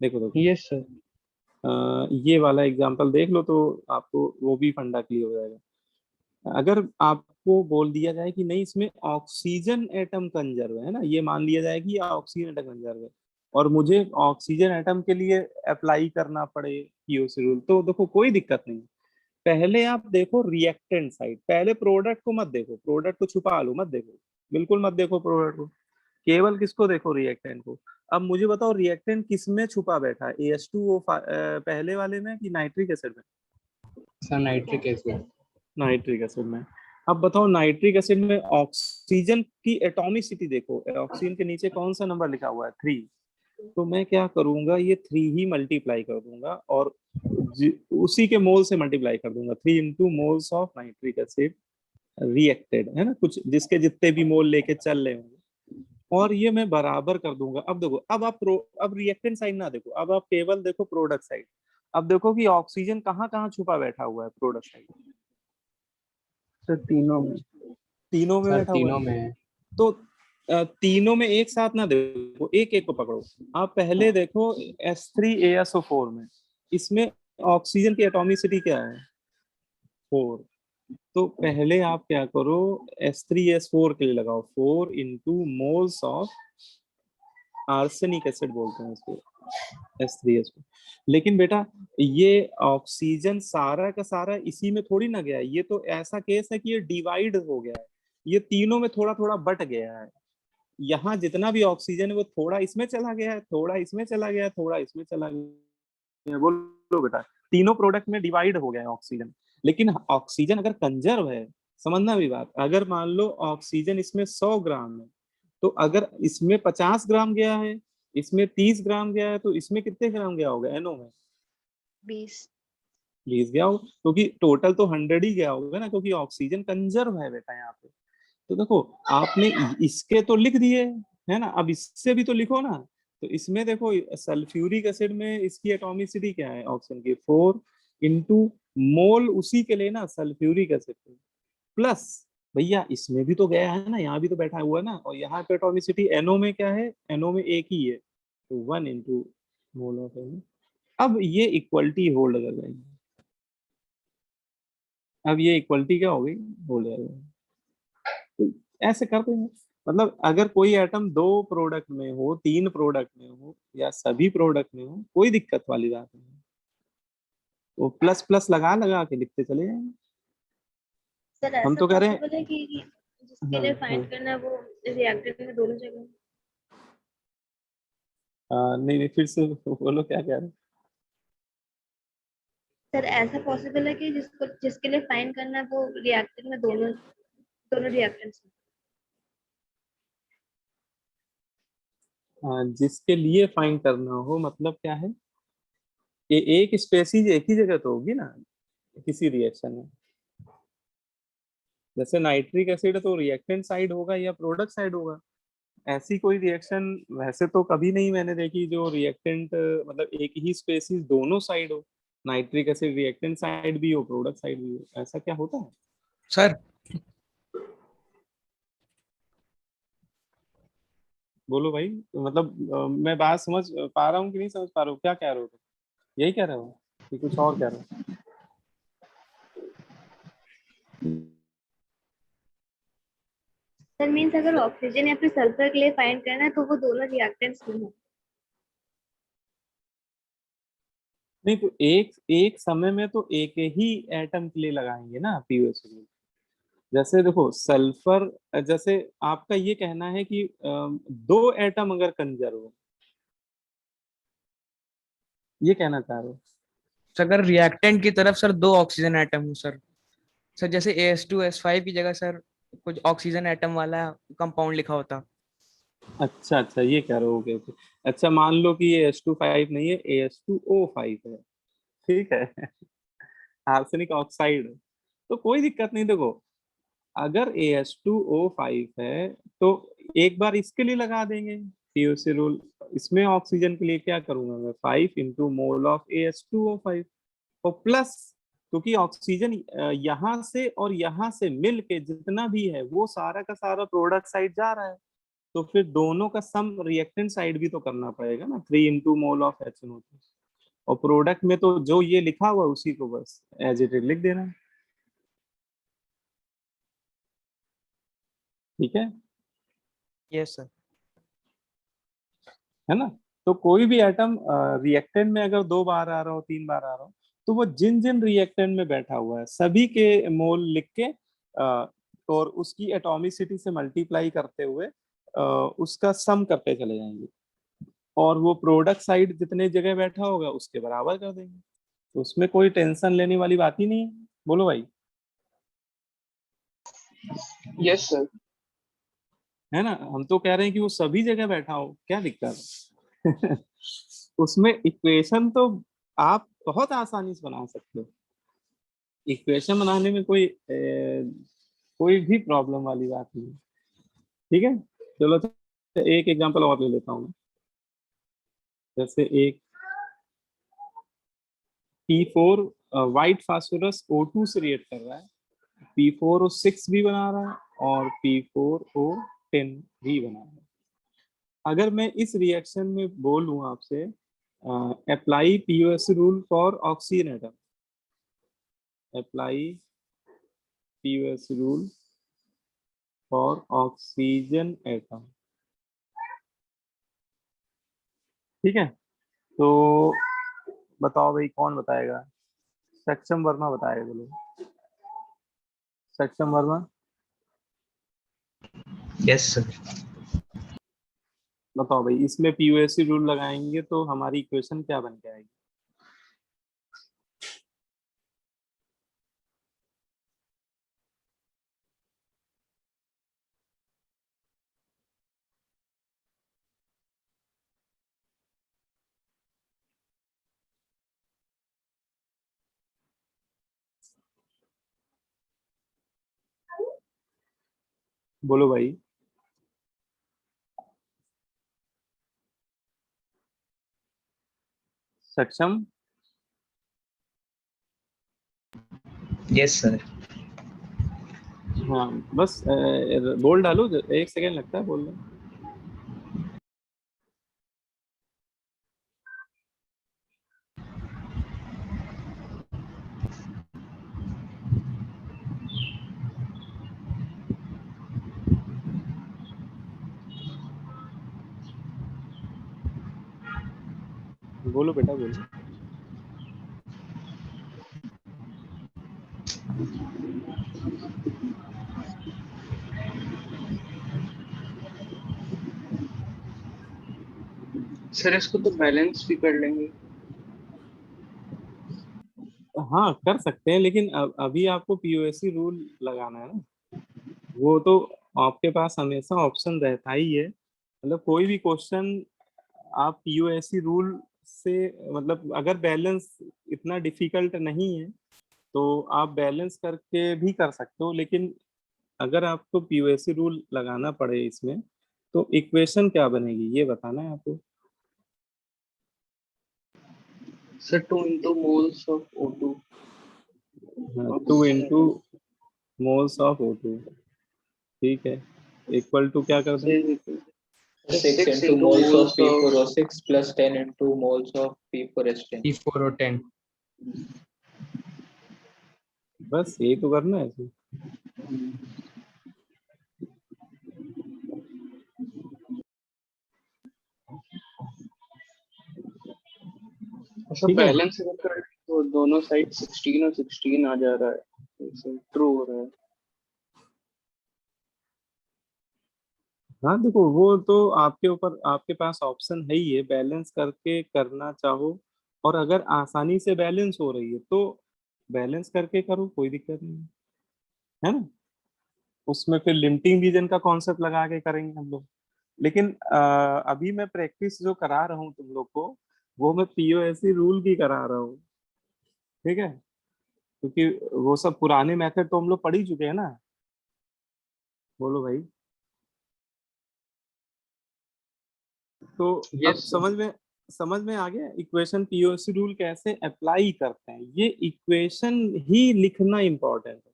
देखो देखो, यस सर। ये वाला एग्जांपल देख लो तो आपको वो भी फंडा क्लियर हो जाएगा। अगर आपको बोल दिया जाए कि नहीं इसमें ऑक्सीजन एटम कंजर्व है ना, ये मान लिया जाए कि ऑक्सीजन एटम कंजर्व है, और मुझे ऑक्सीजन एटम के लिए अप्लाई करना पड़े पीओसी रूल, तो देखो कोई दिक्कत नहीं। पहले आप देखो रिएक्टेंट साइड, पहले प्रोडक्ट को मत देखो, प्रोडक्ट को छुपा लो, मत देखो, बिल्कुल मत देखो प्रोडक्ट को, केवल किसको देखो, रिएक्टेंट को। अब मुझे बताओ रिएक्टेंट किस में छुपा बैठा है, AH2O पहले वाले में कि नाइट्रिक एसिड में। Sir nitric acid. Nitric acid में। अब बताओ नाइट्रिक एसिड में ऑक्सीजन की एटॉमिसिटी देखो, ऑक्सीजन के नीचे कौन सा नंबर लिखा हुआ है, 3। तो मैं क्या करूंगा, ये 3 ही मल्टीप्लाई कर दूंगा और उसी के मोल से मल्टीप्लाई कर दूंगा, 3 into moles of nitric acid reacted, है ना, कुछ जिसके जितने भी मोल लेके चल रहे होंगे, और ये मैं बराबर कर दूंगा। अब देखो, अब रिएक्टेंट साइड ना देखो, अब आप केवल देखो प्रोडक्ट साइड। अब देखो कि ऑक्सीजन कहाँ कहाँ छुपा बैठा हुआ है प्रोडक्ट साइड। सर तीनों में। तीनों में सर बैठा हुआ तीनों है। में है। तो तीनों में एक साथ ना देखो, एक एक को पकड़ो। आप पहले देखो H3ASO4 में, इसमें ऑक्सीजन की एटॉमिसिटी क्या है? 4। तो पहले आप क्या करो, H3S4 के लिए लगाओ 4 into moles of arsenic acid बोलते हैं इसको, H3S4। लेकिन बेटा ये ऑक्सीजन सारा का सारा इसी में थोड़ी ना गया है, ये तो ऐसा केस है कि ये डिवाइड हो गया है, ये तीनों में थोड़ा थोड़ा बट गया है। यहाँ जितना भी ऑक्सीजन है वो थोड़ा इसमें चला गया है, थोड़ा इसमें चला गया है, थोड़ा इसमें चला गया है। बोलो बेटा, तीनों प्रोडक्ट में डिवाइड हो गया है ऑक्सीजन। लेकिन ऑक्सीजन अगर कंजर्व है, समझना भी बात, अगर मान लो ऑक्सीजन इसमें 100 ग्राम है, तो अगर इसमें 50 ग्राम गया है, इसमें 30 ग्राम गया है, तो इसमें कितने ग्राम गया होगा एनओ में? 20। 20 गया होगा, क्योंकि टोटल तो 100 ही गया होगा ना, क्योंकि ऑक्सीजन कंजर्व है बेटा यहाँ पे। तो देखो आपने इसके तो लिख दिए है ना, अब इससे भी तो लिखो ना। तो इसमें देखो सल्फ्यूरिक एसिड में इसकी एटॉमिसिटी क्या है ऑक्सीजन की? 4 इंटू मोल उसी के लिए ना सल्फ्यूरिक एसिड प्लस, भैया इसमें भी तो गया है ना, यहाँ भी तो बैठा हुआ है ना, और यहाँ पे एटॉमिसिटी एनओ में क्या है? एनओ में एक ही है, तो 1 इंटू मोल ऑफ एनओ। अब ये इक्वलिटी होल्ड कर जाएगी, अब ये इक्वलिटी क्या हो गई? होल्ड कर जाएगी। तो ऐसे कर देंगे, मतलब अगर कोई एटम 2 प्रोडक्ट में हो, 3 प्रोडक्ट में हो, या सभी प्रोडक्ट में हो, कोई दिक्कत वाली बात नहीं। तो प्लस प्लस लगा लगा के लिखते चले जाएंगे। सर हम ऐसा तो कह रहे हैं, पॉसिबल है कि जिसके हाँ लिए हाँ, फाइंड करना है वो रिएक्टेंट में दोनों जगह? नहीं नहीं, फिर से बोलो क्या कह रहे हैं। सर ऐसा पॉसिबल है कि जिसके लिए फाइंड करना है वो रिएक्टेंट में दोनों दोनों रिएक्टेंट्स में? जिसके लिए फाइंड करना हो मतलब क्या है? ये एक स्पेसीज एक ही जगह तो होगी ना किसी रिएक्शन में। जैसे नाइट्रिक एसिड तो रिएक्टेंट साइड होगा या प्रोडक्ट साइड होगा। ऐसी कोई रिएक्शन वैसे तो कभी नहीं मैंने देखी जो रिएक्टेंट मतलब एक ही स्पेसीज दोनों साइड हो, नाइट्रिक एसिड रिएक्टेंट साइड भी हो प्रोडक्ट साइड भी हो, ऐसा क्या होता है? सर बोलो भाई, मतलब मैं बात समझ पा रहा हूँ कि नहीं समझ पा रहा हूँ, क्या कह रहे हो तुम? यही कह रहे हो कि कुछ और कह रहे हो? सर मीन्स अगर ऑक्सीजन या फिर सल्फर के लिए फाइंड करना है तो वो दोनों रिएक्टेंट्स में हो। नहीं तो एक एक समय में तो एक ही एटम के लिए लगाएंगे ना पीओएस रूल। जैसे देखो सल्फर, जैसे आपका ये कहना है कि 2 एटम अगर कंजर्व हो, ये कहना चाह रहे हो? अगर रिएक्टेंट की तरफ सर 2 ऑक्सीजन एटम हो सर, सर जैसे AS2S5 की जगह सर कुछ ऑक्सीजन एटम वाला कंपाउंड लिखा होता। अच्छा अच्छा, ये कह रहे हो, ओके ओके। अच्छा मान लो कि ये H2 5 नहीं है, AS2O5 है, ठीक है आर्सेनिक ऑक्साइड। तो कोई दिक्कत नहीं, देखो अगर AS2O5 है तो एक बार इसके लिए लगा देंगे पीओसी रूल। इसमें ऑक्सीजन के लिए क्या करूंगा मैं? 5 इंटू मोल ऑफ AS2O5 और प्लस, क्योंकि ऑक्सीजन यहाँ से और यहाँ से मिल के जितना भी है वो सारा का सारा प्रोडक्ट साइड जा रहा है, तो फिर दोनों का सम रिएक्टेंट साइड भी तो करना पड़ेगा ना, 3 इंटू मोल ऑफ HNO2। और प्रोडक्ट में तो जो ये लिखा हुआ है उसी को बस एज इट इज लिख देना है, ठीक है? Yes sir. है ना? तो कोई भी एटम रिएक्टेंट में अगर 2 बार आ रहा हो, 3 बार आ रहा हो, तो वो जिन जिन रिएक्टेंट में बैठा हुआ है सभी के मोल लिख के और उसकी एटॉमिसिटी से मल्टीप्लाई करते हुए उसका सम करते चले जाएंगे, और वो प्रोडक्ट साइड जितने जगह बैठा होगा उसके बराबर कर देंगे। तो उसमें कोई टेंशन लेने वाली बात ही नहीं है। बोलो भाई, यस सर। है ना? हम तो कह रहे हैं कि वो सभी जगह बैठा हो, क्या दिक्कत है उसमें इक्वेशन तो आप बहुत आसानी से बना सकते हो, इक्वेशन बनाने में कोई भी प्रॉब्लम वाली बात नहीं है, ठीक है? चलो तो एक एग्जांपल और ले लेता हूँ मैं। जैसे एक T4 व्हाइट फास्फोरस O2 से रिएक्ट कर रहा है, P4O6 भी बना रहा है और P4O10 भी बना रहा है। अगर मैं इस रिएक्शन में बोलूं आपसे apply POAC rule for oxygen atom, apply POAC rule for oxygen atom, ठीक है। तो बताओ भाई कौन बताएगा? सक्षम वर्मा बताएगा, बोलो सक्षम वर्मा। Yes, sir. बताओ भाई, इसमें पीओएसी रूल लगाएंगे तो हमारी इक्वेशन क्या बन के आएगी? बोलो भाई। सक्षम। Yes, sir. हाँ बस बोल डालो, 1 सेकेंड लगता है बोलने। बोलो बेटा बोलो। सर इसको तो बैलेंस भी कर लेंगे। हाँ कर सकते हैं, लेकिन अभी आपको पीओएसी रूल लगाना है ना, वो तो आपके पास हमेशा ऑप्शन रहता ही है। मतलब कोई भी क्वेश्चन आप पीओएसी रूल से, मतलब अगर बैलेंस इतना डिफिकल्ट नहीं है तो आप बैलेंस करके भी कर सकते हो, लेकिन अगर आपको पीओएसी रूल लगाना पड़े इसमें तो इक्वेशन क्या बनेगी ये बताना है आपको। Sir 2 into moles of O2 2 into moles of O2, ठीक है, इक्वल टू क्या कर दें? 6 into moles of P4O6 plus 10 into moles of P4H10. P4O10. बस यही तो करना है इसमें। अच्छा ठीक है। बैलेंस कर तो दोनों साइड 16 और 16 आ जा रहा है, ट्रू हो रहा है। हाँ देखो, वो तो आपके ऊपर, आपके पास ऑप्शन है ही है, बैलेंस करके करना चाहो, और अगर आसानी से बैलेंस हो रही है तो बैलेंस करके करो, कोई दिक्कत नहीं है ना। उसमें फिर लिमिटिंग रीजन का कॉन्सेप्ट लगा के करेंगे हम लोग। लेकिन अभी मैं प्रैक्टिस जो करा रहा हूँ तुम लोग को, वो मैं पीओएससी रूल की करा रहा हूँ, ठीक है, क्योंकि वो सब पुराने मेथड तो हम लोग पढ़ ही चुके हैं ना। बोलो भाई। तो अब यस सर। समझ में आ गया इक्वेशन पीओसी रूल कैसे अप्लाई करते हैं। ये इक्वेशन ही लिखना इम्पोर्टेंट है,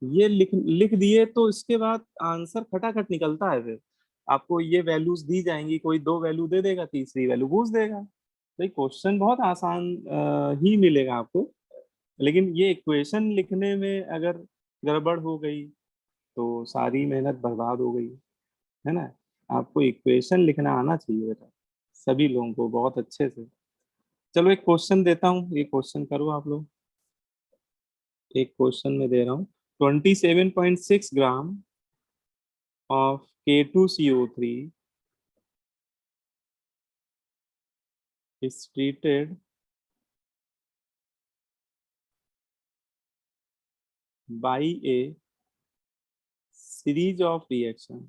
ये लिख दिए तो इसके बाद आंसर खटाखट निकलता है। फिर आपको ये वैल्यूज दी जाएंगी, कोई 2 वैल्यू दे देगा, तीसरी वैल्यू पूछ देगा, तो क्वेश्चन बहुत आसान ही मिलेगा आपको। लेकिन ये इक्वेशन लिखने में अगर गड़बड़ हो गई तो सारी मेहनत बर्बाद हो गई, है ना। आपको इक्वेशन लिखना आना चाहिए बेटा, सभी लोगों को बहुत अच्छे से। चलो एक क्वेश्चन देता हूँ, ये क्वेश्चन करो आप लोग। एक क्वेश्चन में दे रहा हूँ, 27.6 ग्राम of K2CO3 is treated by a series of reaction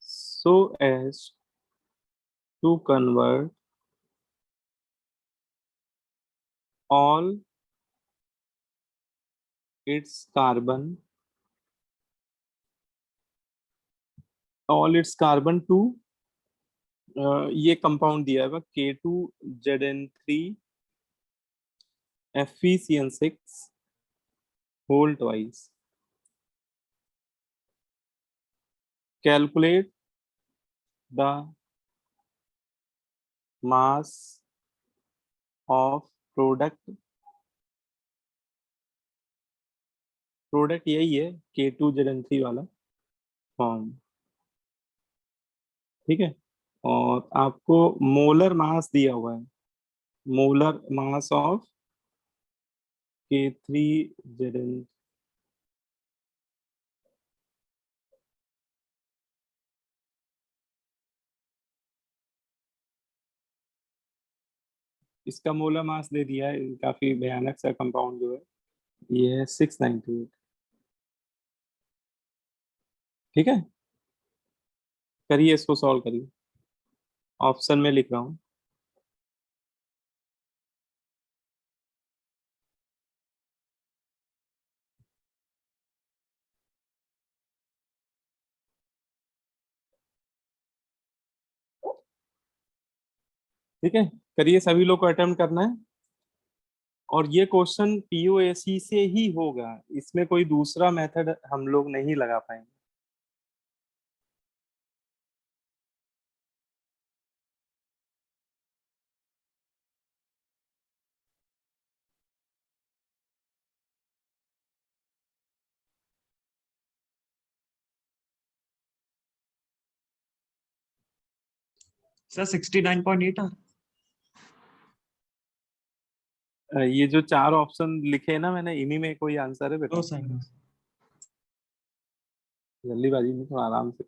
so as to convert all its carbon to ये कंपाउंड दिया है K2ZN3 FeCN6 whole twice. Calculate the mass of product यही है K2ZN3 वाला फॉर्म, ठीक है। और आपको मोलर मास दिया हुआ है, मोलर मास ऑफ K3ZN, इसका मोलर मास दे दिया है, काफी भयानक सा कंपाउंड जो है ये है 698, ठीक है। करिए इसको सॉल्व करिए, ऑप्शन में लिख रहा हूँ। ठीक है, करिए, सभी लोग को अटेम्प्ट करना है। और ये क्वेश्चन POAC से ही होगा, इसमें कोई दूसरा मेथड हम लोग नहीं लगा पाएंगे। सर 69.8 ये जो 4 ऑप्शन लिखे हैं ना मैंने, इन्हीं में कोई आंसर है बेटा? जल्दीबाजी में, थोड़ा आराम से।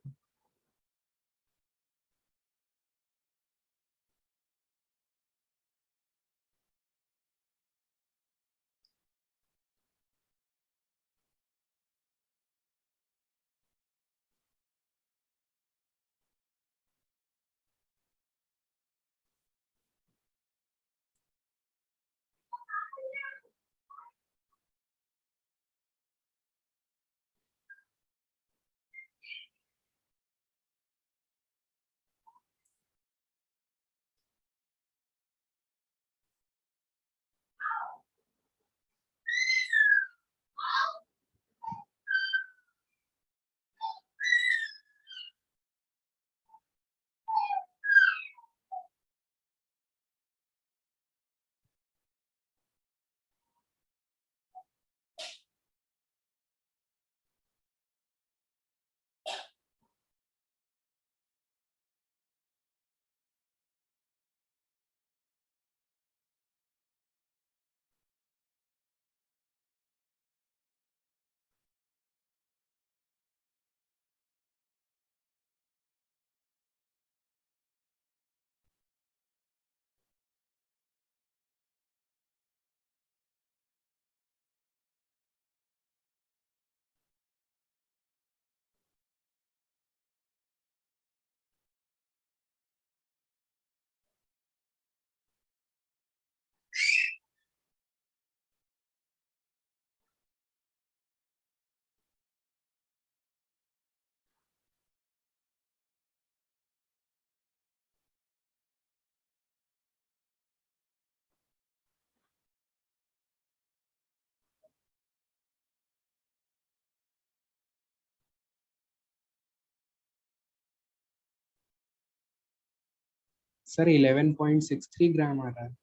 सर 11.63 ग्राम आ रहा है।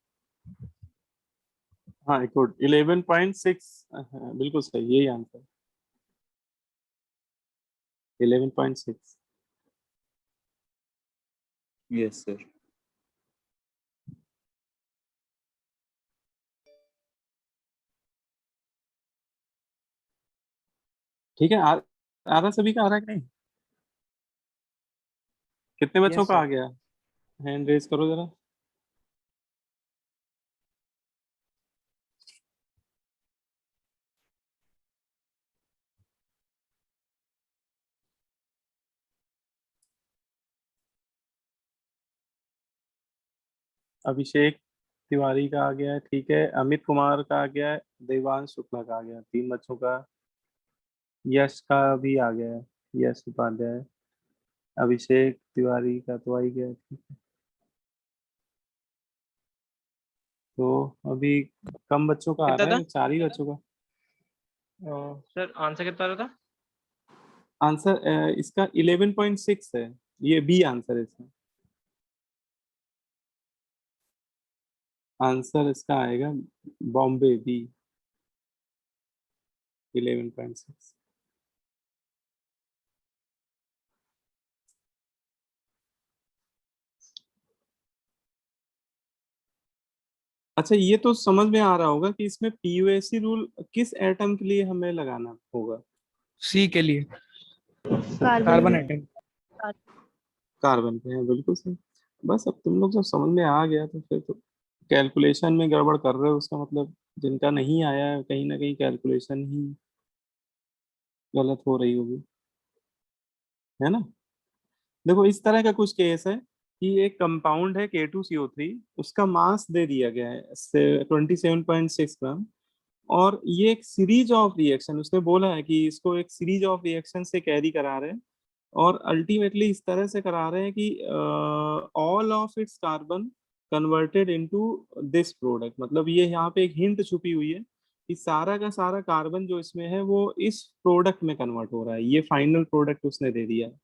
हाँ, गुड, 11.6, बिल्कुल सही, यही आंसर, 11.6। Yes sir. ठीक है, आ रहा, सभी का आ रहा है कि नहीं? कितने बच्चों Yes, का आ sir. गया? हैंड रेज करो जरा। अभिषेक तिवारी का आ गया है, ठीक है। अमित कुमार का आ गया है, देवांश शुक्ला का आ गया, 3 बच्चों का। यश का भी आ गया है, यश उपाध्याय। अभिषेक तिवारी का तो आ ही गया। तो अभी कम बच्चों का आ कितना रहा था? है, 4 ही बच्चों का। सर आंसर कितना रहा था? आंसर इसका 11.6 है, ये बी आंसर है इसका। आंसर इसका आएगा बॉम्बे बी, 11.6। अच्छा, ये तो समझ में आ रहा होगा कि इसमें पीयूएसी रूल किस एटम के लिए हमें लगाना होगा। सी के लिए, कार्बन कार्बन एटम। कार्बन पे है, बिल्कुल सही। बस अब तुम लोग जब समझ में आ गया तो फिर तो कैलकुलेशन में गड़बड़ कर रहे हो, उसका मतलब जिनका नहीं आया है कहीं ना कहीं कैलकुलेशन ही गलत हो रही होगी, है ना। देखो इस तरह का कुछ केस है कि एक कंपाउंड है K2CO3, उसका मास दे दिया गया है 27.6 ग्राम, और ये एक सीरीज ऑफ रिएक्शन, उसने बोला है कि इसको एक सीरीज ऑफ रिएक्शन से कैरी करा रहे हैं, और अल्टीमेटली इस तरह से करा रहे हैं कि all of its carbon converted into this product. मतलब ये यहाँ पे एक हिंट छुपी हुई है कि सारा का सारा कार्बन जो इसमें है वो इस प्रोडक्ट में कन्वर्ट हो रहा है, ये फाइनल प्रोडक्ट उसने दे दिया है।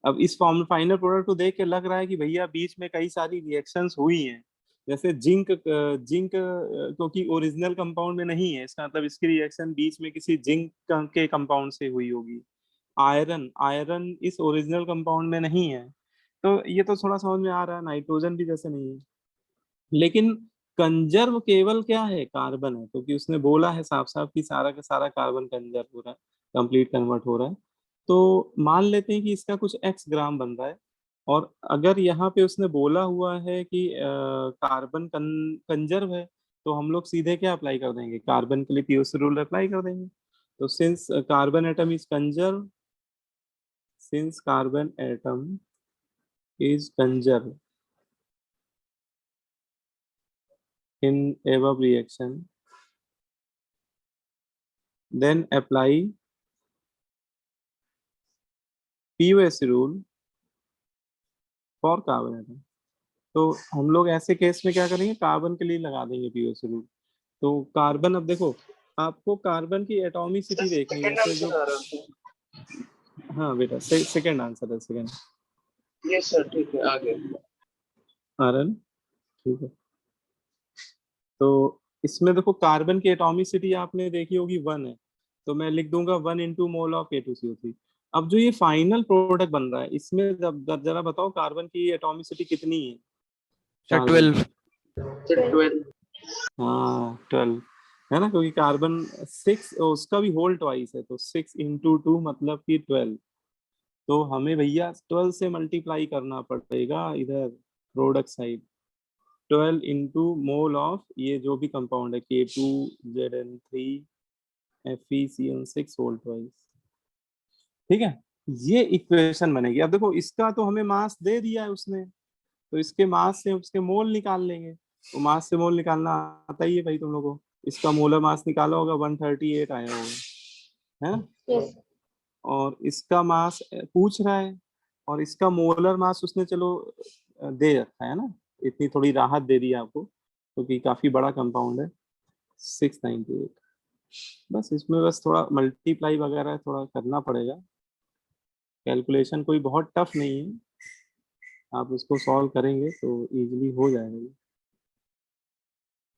अब इस फॉर्म फाइनल प्रोडक्ट को देख के लग रहा है कि भैया बीच में कई सारी रिएक्शंस हुई हैं, जैसे जिंक क्योंकि ओरिजिनल कंपाउंड में नहीं है, इसका मतलब इसकी रिएक्शन बीच में किसी जिंक के कंपाउंड से हुई होगी। आयरन आयरन इस ओरिजिनल कंपाउंड में नहीं है, तो ये तो थोड़ा समझ में आ रहा है, नाइट्रोजन भी जैसे नहीं है। लेकिन कंजर्व केवल क्या है, कार्बन है, क्योंकि उसने बोला है साफ साफ कि सारा का सारा कार्बन कंजर्व हो रहा है, कंप्लीट कन्वर्ट हो रहा है। तो मान लेते हैं कि इसका कुछ एक्स ग्राम बन रहा है, और अगर यहाँ पे उसने बोला हुआ है कि कार्बन कंजर्व है, तो हम लोग सीधे क्या अप्लाई कर देंगे, कार्बन के लिए पीओसी रूल अप्लाई कर देंगे। तो since carbon atom is conserve, since carbon atom is conserved in above reaction, then apply PUS rule for carbon atom। तो हम लोग ऐसे केस में क्या करेंगे, कार्बन के लिए लगा देंगे PUS रूल। तो कार्बन, अब देखो आपको कार्बन की एटॉमिसिटी देखनी है, जैसे जो, हाँ बेटा सेकंड आंसर है, सेकंड यस सर, ठीक है, आगे। आरएन, ठीक है। तो इसमें देखो कार्बन की एटॉमिसिटी आपने देखी होगी 1 है, तो मैं लिख दूंगा 1 × मोल ऑफ K2CO3। अब जो ये फाइनल प्रोडक्ट बन रहा है, इसमें जब जरा बताओ कार्बन की एटॉमिसिटी कितनी है सर कार्बन 12। सर 12। हाँ 12 है ना, क्योंकि कार्बन 6 उसका भी होल ट्वाइस है, तो 6 × 2 मतलब कि 12। तो हमें भैया 12 से मल्टीप्लाई करना पड़ेगा इधर प्रोडक्ट साइड, 12 × मोल ऑफ ये जो भी कंपाउंड है K2ZN3FeCN6 होल ट्वाइस। ठीक है, ये इक्वेशन बनेगी। अब देखो इसका तो हमें मास दे दिया है उसने, तो इसके मास से उसके मोल निकाल लेंगे। तो मास से मोल निकालना आता ही है भाई तुम लोगों को, इसका मोलर मास निकाला होगा 138 आया होगा, है ना। यस और इसका मास पूछ रहा है, और इसका मोलर मास उसने चलो दे रखा है ना, इतनी थोड़ी राहत दे दी आपको, क्योंकि काफी बड़ा कंपाउंड है 698। बस इसमें बस थोड़ा मल्टीप्लाई वगैरह थोड़ा करना पड़ेगा, कैलकुलेशन कोई बहुत टफ नहीं है, आप इसको सॉल्व करेंगे तो इजीली हो जाएगा ये।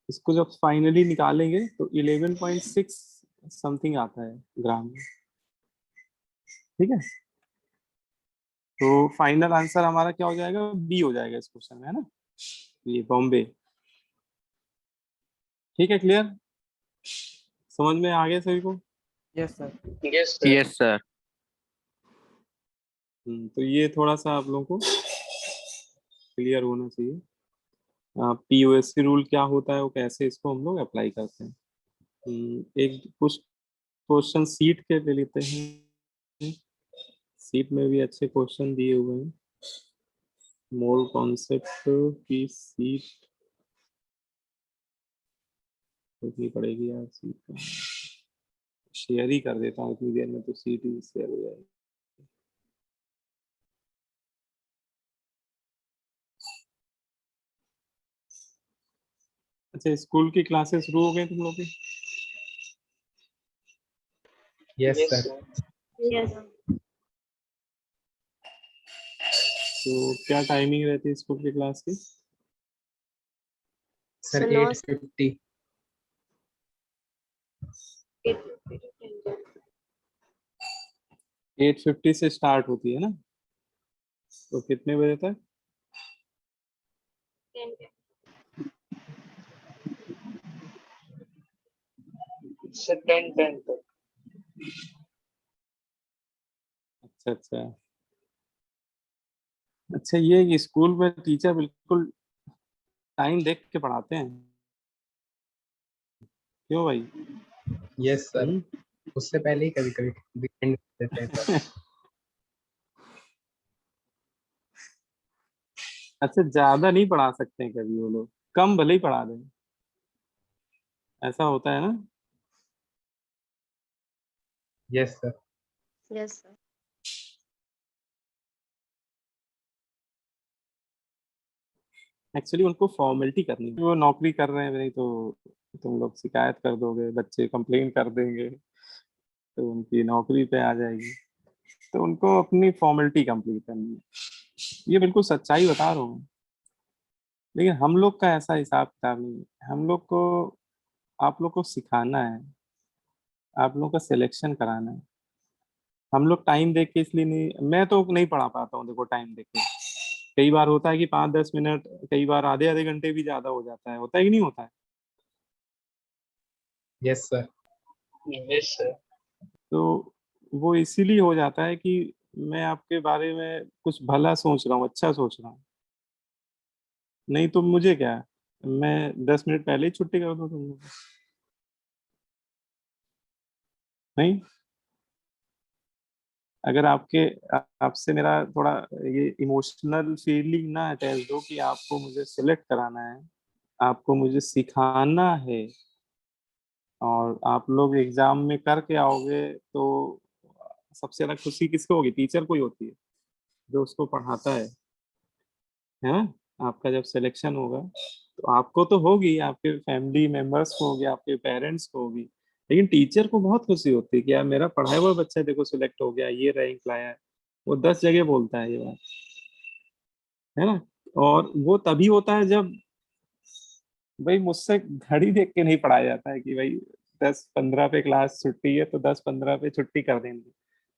इसको जब फाइनली निकालेंगे तो 11.6 समथिंग आता है ग्राम में। ठीक है, तो फाइनल आंसर हमारा क्या हो जाएगा, बी हो जाएगा इस क्वेश्चन में, है ना, ये बॉम्बे। ठीक है, क्लियर, समझ में आ गया सभी को। Yes sir. Yes sir. Yes, sir. तो ये थोड़ा सा आप लोगों को क्लियर होना चाहिए, पीओएससी रूल क्या होता है, वो कैसे इसको हम लोग अप्लाई करते हैं। एक कुछ क्वेश्चन सीट के ले लेते हैं, सीट में भी अच्छे क्वेश्चन दिए हुए हैं, मोल कॉन्सेप्ट की सीट देखनी पड़ेगी यार, सीट शेयर ही कर देता हूँ इतनी देर में, तो सीट ही शेयर हो जाएगी। अच्छा, स्कूल की क्लासेस शुरू हो गई तुम लोग की? Yes, sir. Yes. तो क्या टाइमिंग रहती है स्कूल की क्लास की? Sir, So now 8:50. 8:50 से स्टार्ट होती है ना, तो कितने बजे तक? 10 तक। अच्छा अच्छा अच्छा, ये कि स्कूल में टीचर बिल्कुल टाइम देख के पढ़ाते हैं, क्यों भाई? Yes, sir. हम्म? उससे पहले ही कभी कभी weekend देते हैं sir. अच्छा, ज्यादा नहीं पढ़ा सकते हैं कभी वो लोग, कम भले ही पढ़ा दें, ऐसा होता है ना? Yes, sir. yes, sir. Actually उनको फॉर्मेलिटी करनी है, वो नौकरी कर रहे हैं, नहीं तो तुम लोग शिकायत कर दोगे, बच्चे कंप्लेन कर देंगे, तो उनकी नौकरी पे आ जाएगी। तो उनको अपनी फॉर्मेलिटी कंप्लीट करनी है, ये बिल्कुल सच्चाई बता रहा हूँ। लेकिन हम लोग का ऐसा हिसाब किताब नहीं है, हम लोग को आप लोग को सिखाना है, आप लोग का सिलेक्शन कराना है। हम लोग टाइम देख के इसलिए नहीं, मैं तो नहीं पढ़ा पाता हूँ देखो टाइम देख के। कई बार होता है कि 5-10 मिनट, कई बार आधे आधे घंटे भी ज्यादा हो जाता है, होता है कि नहीं होता है? Yes, sir. Yes sir. तो वो इसीलिए हो जाता है कि मैं आपके बारे में कुछ भला सोच रहा हूँ, अच्छा सोच रहा हूँ। नहीं तो मुझे क्या है, मैं 10 मिनट पहले ही छुट्टी कर दूँ तुम लोग को। नहीं, अगर आपसे मेरा थोड़ा ये इमोशनल फीलिंग ना अटैच हो कि आपको मुझे सिलेक्ट कराना है, आपको मुझे सिखाना है, और आप लोग एग्जाम में करके आओगे, तो सबसे ज्यादा खुशी किसको होगी? टीचर को ही होती है, जो उसको पढ़ाता है ना? आपका जब सिलेक्शन होगा तो आपको तो होगी, आपके फैमिली मेंबर्स को होगी, आपके पेरेंट्स को होगी, लेकिन टीचर को बहुत खुशी होती है कि यार मेरा पढ़ाया हुआ बच्चा देखो सिलेक्ट हो गया, ये रैंक लाया है। वो 10 जगह बोलता है ये बात, है ना? और वो तभी होता है जब भाई मुझसे घड़ी देख के नहीं पढ़ाया जाता है कि भाई 10-15 पे क्लास छुट्टी है तो 10-15 पे छुट्टी कर देंगे।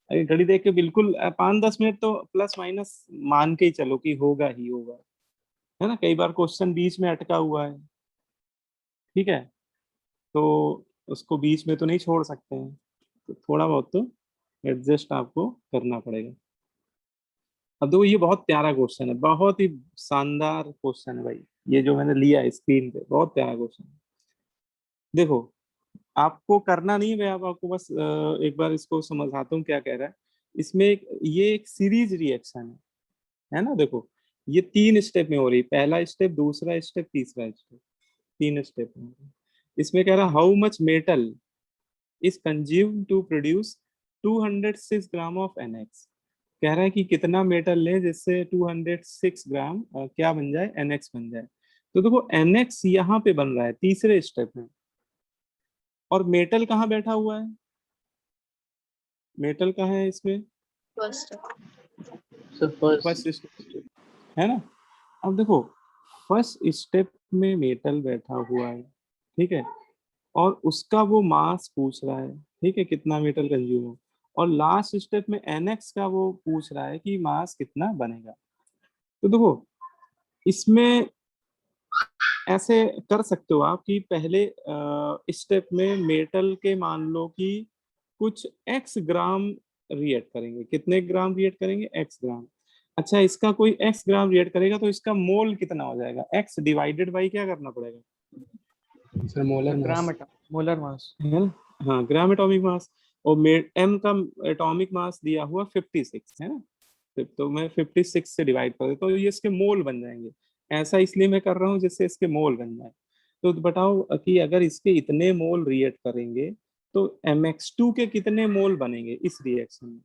अरे घड़ी देख के बिल्कुल 5-10 मिनट तो प्लस माइनस मान के ही चलो कि होगा ही होगा, है ना? कई बार क्वेश्चन बीच में अटका हुआ है, ठीक है, तो उसको बीच में तो नहीं छोड़ सकते हैं, तो थोड़ा बहुत तो एडजस्ट आपको करना पड़ेगा। अब देखो, ये बहुत प्यारा क्वेश्चन है, बहुत ही शानदार क्वेश्चन है भाई, ये जो मैंने लिया है स्क्रीन पे, बहुत प्यारा क्वेश्चन है। देखो, आपको करना नहीं, मैं अब आपको बस एक बार इसको समझाता हूँ क्या कह रहा है। इसमें ये एक सीरीज रिएक्शन है ना? देखो, ये 3 स्टेप में हो रही, पहला स्टेप, दूसरा स्टेप, तीसरा स्टेप, 3 स्टेप में हो रही। इसमें कह रहा how much metal is consume to produce 206 gram of NX। कह रहा है कि कितना मेटल ले जिससे 206 ग्राम क्या बन जाए, NX बन जाए। तो देखो NX यहाँ पे बन रहा है तीसरे स्टेप में, और मेटल कहाँ बैठा हुआ है? मेटल कहाँ है इसमें? First. Sir first. First step, है ना? अब देखो, फर्स्ट स्टेप में मेटल बैठा हुआ है, ठीक है, और उसका वो मास पूछ रहा है, ठीक है, कितना मेटल कंज्यूम हो, और लास्ट स्टेप में NX का वो पूछ रहा है कि मास कितना बनेगा। तो देखो, इसमें ऐसे कर सकते हो आप कि पहले स्टेप में मेटल के मान लो कि कुछ x ग्राम रिएक्ट करेंगे, कितने ग्राम रिएक्ट करेंगे? x ग्राम। अच्छा, इसका कोई x ग्राम रिएक्ट करेगा तो इसका मोल कितना हो जाएगा? x डिवाइडेड बाई क्या करना पड़ेगा? Sir, molar mass. ग्राम मोलर मास। है ना? हाँ, ग्राम एटॉमिक मास। और m का एटॉमिक मास दिया हुआ 56 है ना, तो मैं 56 से डिवाइड कर देता हूँ, तो ये इसके मोल बन जाएंगे। ऐसा इसलिए मैं कर रहा हूँ जिससे इसके मोल बन जाए। तो बताओ कि अगर इसके इतने मोल रिएक्ट करेंगे तो MX2 के कितने मोल बनेंगे इस रिएक्शन में?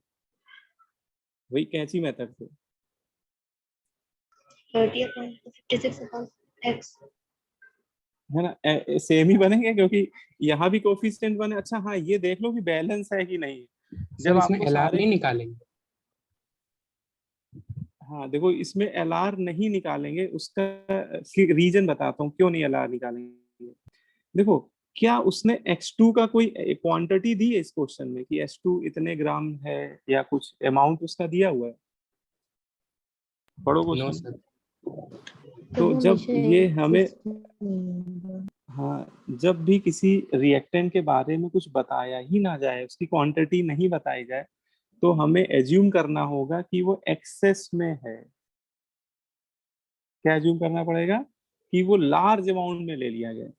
वही कैंची मेथड से। 30 upon 56 upon x. है ना, सेम ही बनेंगे क्योंकि यहाँ भी कोफिशिएंट बने। अच्छा हाँ, ये देख लो कि बैलेंस है कि नहीं। सर जब इसमें आपको LR सारे, नहीं निकालेंगे? हाँ देखो इसमें LR नहीं निकालेंगे, उसका रीजन बताता हूँ क्यों नहीं LR निकालेंगे। देखो, क्या उसने X2 का कोई क्वांटिटी दी है इस क्वेश्चन में कि X2 इतने ग्राम है, या कुछ अमाउंट उसका दिया हुआ है? पढ़ो नो क्वेश्चन। सर। तो सर जब हमेशा ये हमें, access में हाँ जब भी किसी रिएक्टेंट के बारे में कुछ बताया ही ना जाए, उसकी क्वांटिटी नहीं बताई जाए, तो हमें एज्यूम करना होगा कि वो एक्सेस में है। क्या एज्यूम करना पड़ेगा? कि वो लार्ज अमाउंट में ले लिया गया।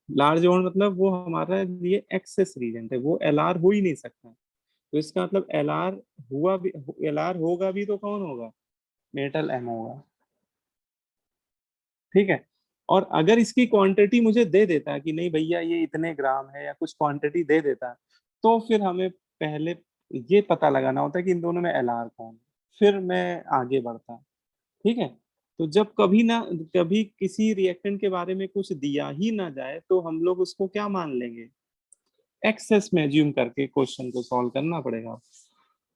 लार्ज अमाउंट मतलब वो हमारे लिए एक्सेस रीजेंट है, वो LR हो ही नहीं सकता। तो इसका मतलब LR हुआ भी, LR होगा भी तो कौन होगा? मेटल M होगा। ठीक है। और अगर इसकी क्वांटिटी मुझे दे देता कि नहीं भैया ये इतने ग्राम है, या कुछ क्वांटिटी दे देता, तो फिर हमें पहले ये पता लगाना होता है कि इन दोनों में LR कौन है, फिर मैं आगे बढ़ता। ठीक है। तो जब कभी ना कभी किसी रिएक्टेंट के बारे में कुछ दिया ही ना जाए, तो हम लोग उसको क्या मान लेंगे? एक्सेस में एज्यूम करके क्वेश्चन को सॉल्व करना पड़ेगा।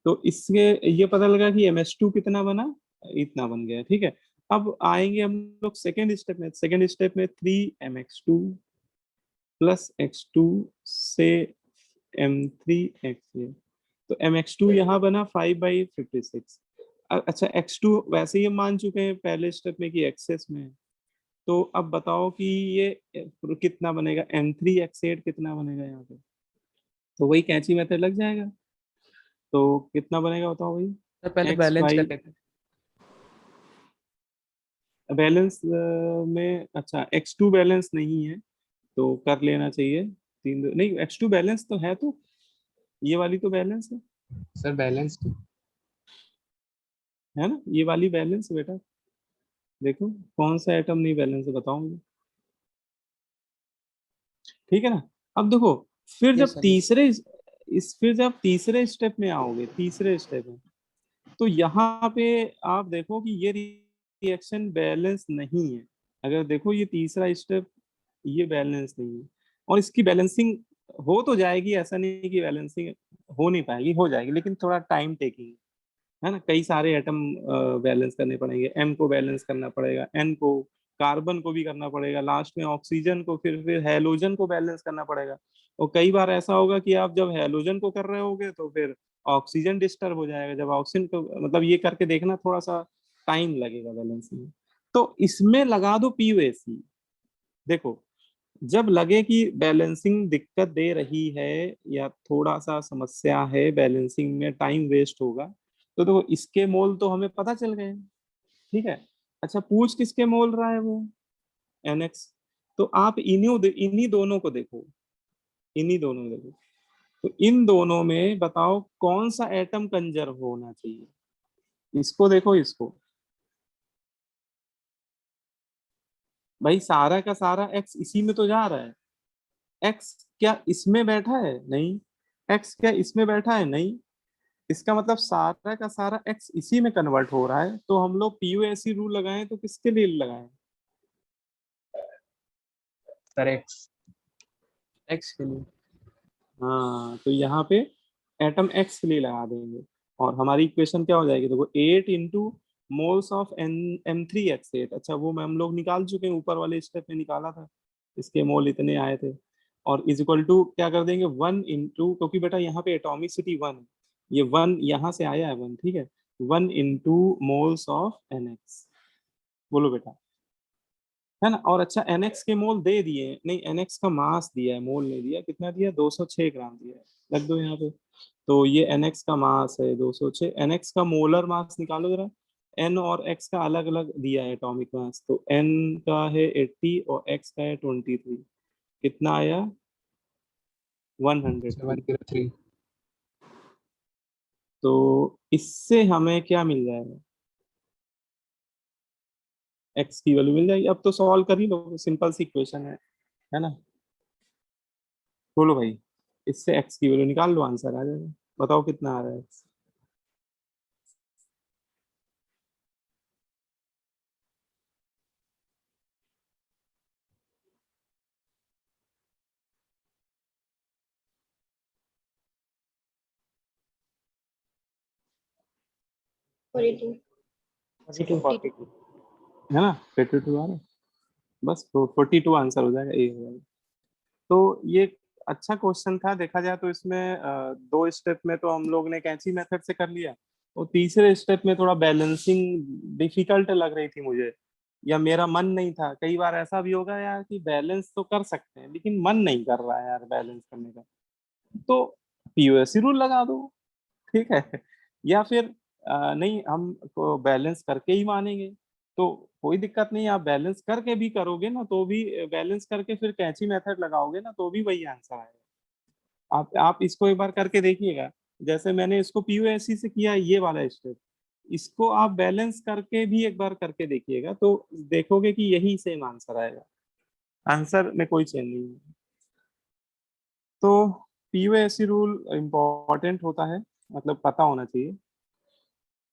तो इससे ये पता लगा कि MS2 कितना बना, इतना बन गया। ठीक है। अब आएंगे हम लोग सेकेंड स्टेप में। सेकेंड स्टेप में 3mx2 प्लस x2 से m3x। तो mx2 यहाँ बना 5/56। अच्छा x2 वैसे ही हम मान चुके हैं पहले स्टेप में कि एक्सेस में है। तो अब बताओ कि ये कितना बनेगा, m3x8 कितना बनेगा यहाँ पे? तो वही कैंची मेथड लग जाएगा। तो कितना बनेगा बताओ भाई? सर पहले एक्स बैलेंस बाई कर लेते हैं। बैलेंस में, अच्छा x2 बैलेंस नहीं है तो कर लेना चाहिए। नहीं, x2 बैलेंस तो है, तो ये वाली तो बैलेंस सर बैलेंस है ना, ये वाली बैलेंस है बेटा। देखो कौन सा एटम नहीं बैलेंस है, बताओ मुझे। ठीक है ना। अब देखो, फिर यस जब सर यस। तीसरे फिर जब तीसरे स्टेप में आओगे, तीसरे स्टेप में, तो यहाँ पे आप देखो कि ये रिएक्शन बैलेंस नहीं है। अगर देखो ये तीसरा स्टेप, ये बैलेंस नहीं है, और इसकी बैलेंसिंग हो तो जाएगी, ऐसा नहीं कि बैलेंसिंग हो नहीं पाएगी, हो जाएगी, लेकिन थोड़ा टाइम टेकिंग है ना। कई सारे एटम बैलेंस करने पड़ेंगे, M को बैलेंस करना पड़ेगा, N को, कार्बन को भी करना पड़ेगा, लास्ट में ऑक्सीजन को, फिर हेलोजन को बैलेंस करना पड़ेगा। और कई बार ऐसा होगा कि आप जब हेलोजन को कर रहे होगे तो फिर ऑक्सीजन डिस्टर्ब हो जाएगा। जब ऑक्सीजन को, मतलब ये करके देखना, थोड़ा सा टाइम लगेगा बैलेंसिंग में। तो इसमें लगा दो PUAC। देखो, जब लगे कि बैलेंसिंग दिक्कत दे रही है, या थोड़ा सा समस्या है बैलेंसिंग में, टाइम वेस्ट होगा, तो देखो इसके मोल तो हमें पता चल गए। ठीक है। अच्छा, पूछ किसके मोल रहा है वो? NX। तो आप इन्हीं दोनों को देखो, इन्हीं दोनों को देखो। तो इन दोनों में बताओ कौन सा एटम कंजर्व होना चाहिए? इसको देखो, इसको। भाई सारा का सारा X इसी में तो जा रहा है। X क्या इसमें बैठा है? नहीं। X क्या इसमें बैठा है? नहीं। इसका मतलब सारा का सारा X इसी में कन्वर्ट हो रहा है। तो हम लोग PUAC रूल लगाएं तो किसके लिए लगाएं? Sir x. एक्स के लिए। हाँ, तो यहाँ पे एटम X के लिए लगा देंगे, और हमारी इक्वेशन क्या हो जाएगी? देखो 8 इंटू मोल्स ऑफ M3X8। अच्छा, वो हम लोग निकाल चुके हैं, ऊपर वाले स्टेप में निकाला था, इसके मोल इतने आए थे। और इज इक्वल टू क्या कर देंगे? 1 इंटू, क्योंकि बेटा यहाँ पे एटॉमिसिटी 1 है, ये 1 यहाँ से आया है 1। ठीक है। 1 इंटू मोल्स ऑफ NX। बोलो बेटा, है ना। और अच्छा, NX के मोल दे दिए नहीं, NX का मास दिया है, मोल नहीं दिया। कितना दिया? 206 ग्राम दिया है। रख दो यहाँ पे। तो ये NX का मास है 206। NX का मोलर मास निकालो जरा। N और X का अलग अलग दिया है एटॉमिक मास। तो N का है 80 और X का है 23। कितना आया? 103। 103। तो इससे हमें क्या मिल जाएगा? X की वैल्यू मिल जाएगी। अब तो सॉल्व कर ही लो, सिंपल सी इक्वेशन है ना। बोलो भाई, इससे X की वैल्यू निकाल लो, आंसर आ जाएगा। बताओ कितना आ रहा है X? 42 42 है ना, 42 आ रहा है, बस 42 आंसर हो जाएगा, ए हो जाएगा। तो ये अच्छा क्वेश्चन था, देखा जाए तो इसमें 2 स्टेप में तो हम लोग ने कैंची मेथड से कर लिया, और तीसरे स्टेप में थोड़ा बैलेंसिंग डिफिकल्ट लग रही थी मुझे, या मेरा मन नहीं था। कई बार ऐसा भी होगा यार कि बैलेंस तो कर सकते हैं लेकिन मन नहीं कर रहा है यार बैलेंस करने का, तो पीओएससी रूल लगा दो, ठीक है। या फिर नहीं, हम तो बैलेंस करके ही मानेंगे, तो कोई दिक्कत नहीं, आप बैलेंस करके भी करोगे ना तो भी, बैलेंस करके फिर कैंची मेथड लगाओगे ना तो भी वही आंसर आएगा। आप इसको एक बार करके देखिएगा, जैसे मैंने इसको पीओएससी से किया ये वाला स्टेप, इसको आप बैलेंस करके भी एक बार करके देखिएगा तो देखोगे कि यही सेम आंसर आएगा, आंसर में कोई चेंज नहीं है। तो पीओएससी रूल इम्पोर्टेंट होता है, मतलब पता होना चाहिए।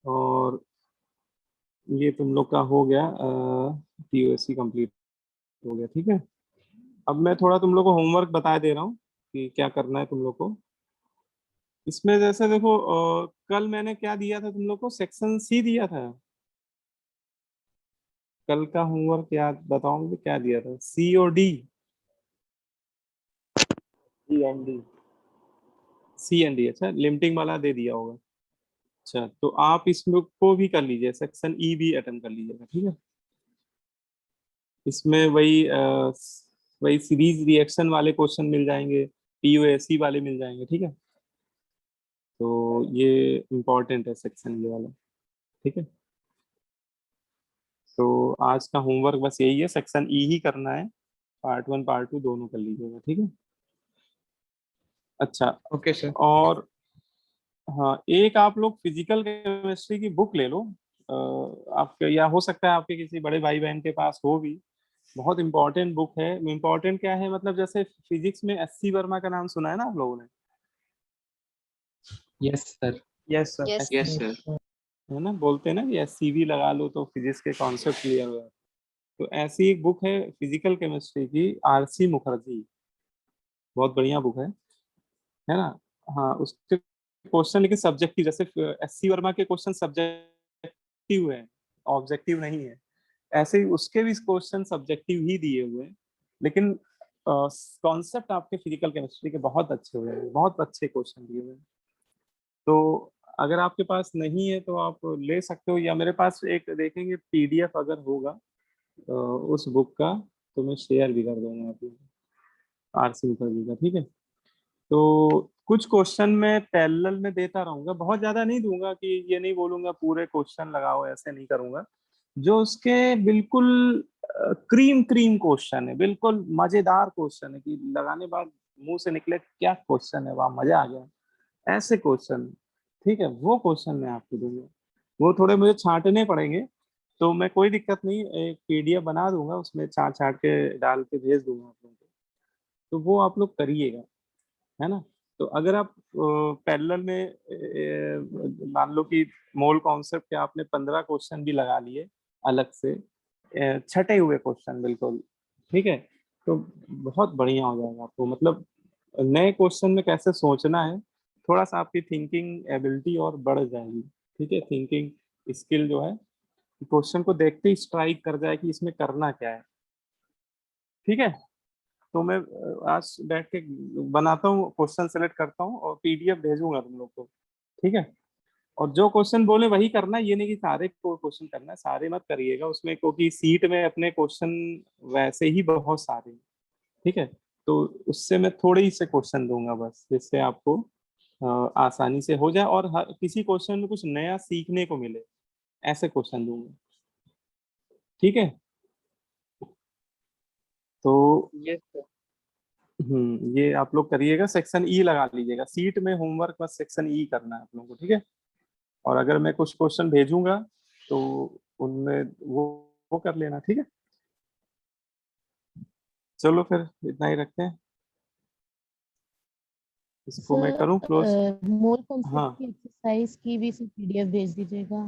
और ये तुम लोग का हो गया, पीओएससी कंप्लीट हो गया, ठीक है। अब मैं थोड़ा तुम लोग को होमवर्क बता दे रहा हूँ कि क्या करना है तुम लोग को। इसमें जैसे देखो, कल मैंने क्या दिया था तुम लोग को, सेक्शन सी दिया था। कल का होमवर्क याद बताओ मुझे, क्या दिया था, सी और डी? सी एंड डी, अच्छा लिमिटिंग वाला दे दिया होगा। अच्छा, तो आप इसमें को भी कर लीजिए, सेक्शन ई भी अटेम्प्ट कर लीजिएगा, ठीक है। इसमें वही सीरीज रिएक्शन वाले क्वेश्चन मिल जाएंगे, पीओएससी वाले मिल जाएंगे, ठीक है। तो ये इम्पोर्टेंट है सेक्शन ये वाला, ठीक है। तो आज का होमवर्क बस यही है, सेक्शन ई ही करना है, पार्ट 1 पार्ट 2 दोनों कर लीजिएगा, ठीक है। अच्छा, ओके सर। और हाँ, एक आप लोग फिजिकल केमिस्ट्री की बुक ले लो, आपके, या हो सकता है आपके किसी बड़े भाई बहन के पास हो भी। बहुत इंपॉर्टेंट बुक है। इंपॉर्टेंट क्या है, मतलब जैसे फिजिक्स में एससी वर्मा का नाम सुना है ना आप लोगों ने? Yes, sir. Yes sir. Yes. Yes, sir. है ना, बोलते हैं ना कि एससीवी लगा लो तो फिजिक्स के कॉन्सेप्ट क्लियर हो जाते। तो ऐसी एक बुक है फिजिकल केमिस्ट्री की, आरसी मुखर्जी, बहुत बढ़िया बुक है ना। हाँ, उसके क्वेश्चन लेकिन सब्जेक्टिव, जैसे एससी वर्मा के क्वेश्चन सब्जेक्टिव है, ऑब्जेक्टिव नहीं है, ऐसे ही उसके भी क्वेश्चन सब्जेक्टिव ही दिए हुए हैं, लेकिन कॉन्सेप्ट आपके फिजिकल केमिस्ट्री के बहुत अच्छे हुए हैं, बहुत अच्छे क्वेश्चन दिए हुए हैं। तो अगर आपके पास नहीं है तो आप ले सकते हो, या मेरे पास एक देखेंगे पीडीएफ अगर होगा उस बुक का, तो मैं शेयर भी कर दूंगा आप लोगों को, आरसी मुखर्जी का, ठीक है। तो कुछ क्वेश्चन मैं पैरेलल में देता रहूंगा, बहुत ज्यादा नहीं दूंगा, कि ये नहीं बोलूंगा पूरे क्वेश्चन लगाओ, ऐसे नहीं करूंगा। जो उसके बिल्कुल क्रीम क्रीम क्वेश्चन है, बिल्कुल मजेदार क्वेश्चन है कि लगाने बाद मुंह से निकले क्या क्वेश्चन है, वाह मजा आ गया, ऐसे क्वेश्चन, ठीक है, वो क्वेश्चन मैं आपको दूंगा। वो थोड़े मुझे छांटने पड़ेंगे, तो मैं कोई दिक्कत नहीं, एक पीडीएफ बना दूंगा, उसमें छाट छाट के डाल के भेज दूंगा आप लोगों को, तो वो आप लोग करिएगा, है ना। तो अगर आप पैरेलल में मान लो कि मोल कॉन्सेप्ट के आपने 15 क्वेश्चन भी लगा लिए अलग से, छटे हुए क्वेश्चन बिल्कुल, ठीक है, तो बहुत बढ़िया हो जाएगा आपको, मतलब नए क्वेश्चन में कैसे सोचना है, थोड़ा सा आपकी थिंकिंग एबिलिटी और बढ़ जाएगी, ठीक है। थिंकिंग स्किल जो है, क्वेश्चन को देखते ही स्ट्राइक कर जाए कि इसमें करना क्या है, ठीक है। तो मैं आज बैठ के बनाता हूँ, क्वेश्चन सेलेक्ट करता हूँ और पीडीएफ भेजूंगा तुम लोग को, ठीक है। और जो क्वेश्चन बोले वही करना है, ये नहीं कि सारे को क्वेश्चन करना है, सारे मत करिएगा उसमें, क्योंकि सीट में अपने क्वेश्चन वैसे ही बहुत सारे हैं, ठीक है। तो उससे मैं थोड़े ही से क्वेश्चन दूंगा बस, जिससे आपको आसानी से हो जाए, और हर किसी क्वेश्चन में कुछ नया सीखने को मिले, ऐसे क्वेश्चन दूंगा, ठीक है। तो यस सर। ये आप लोग करिएगा, सेक्शन ई लगा लीजिएगा, सीट में होमवर्क बस सेक्शन ई करना है आप लोगों को, ठीक है। और अगर मैं कुछ क्वेश्चन भेजूंगा तो उनमें वो कर लेना, ठीक है। चलो फिर इतना ही रखते हैं, इसको मैं करूं क्लोज। मोल हाँ, कॉन्सेप्ट की एक्सरसाइज की भी पीडीएफ भेज दीजिएगा।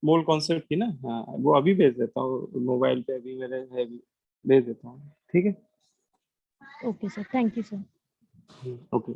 मोल कॉन्सेप्ट की ना, हाँ वो अभी भेज देता हूँ, मोबाइल पे अभी मेरे है, अभी भेज देता हूँ, ठीक है। Okay sir, thank you sir. Okay.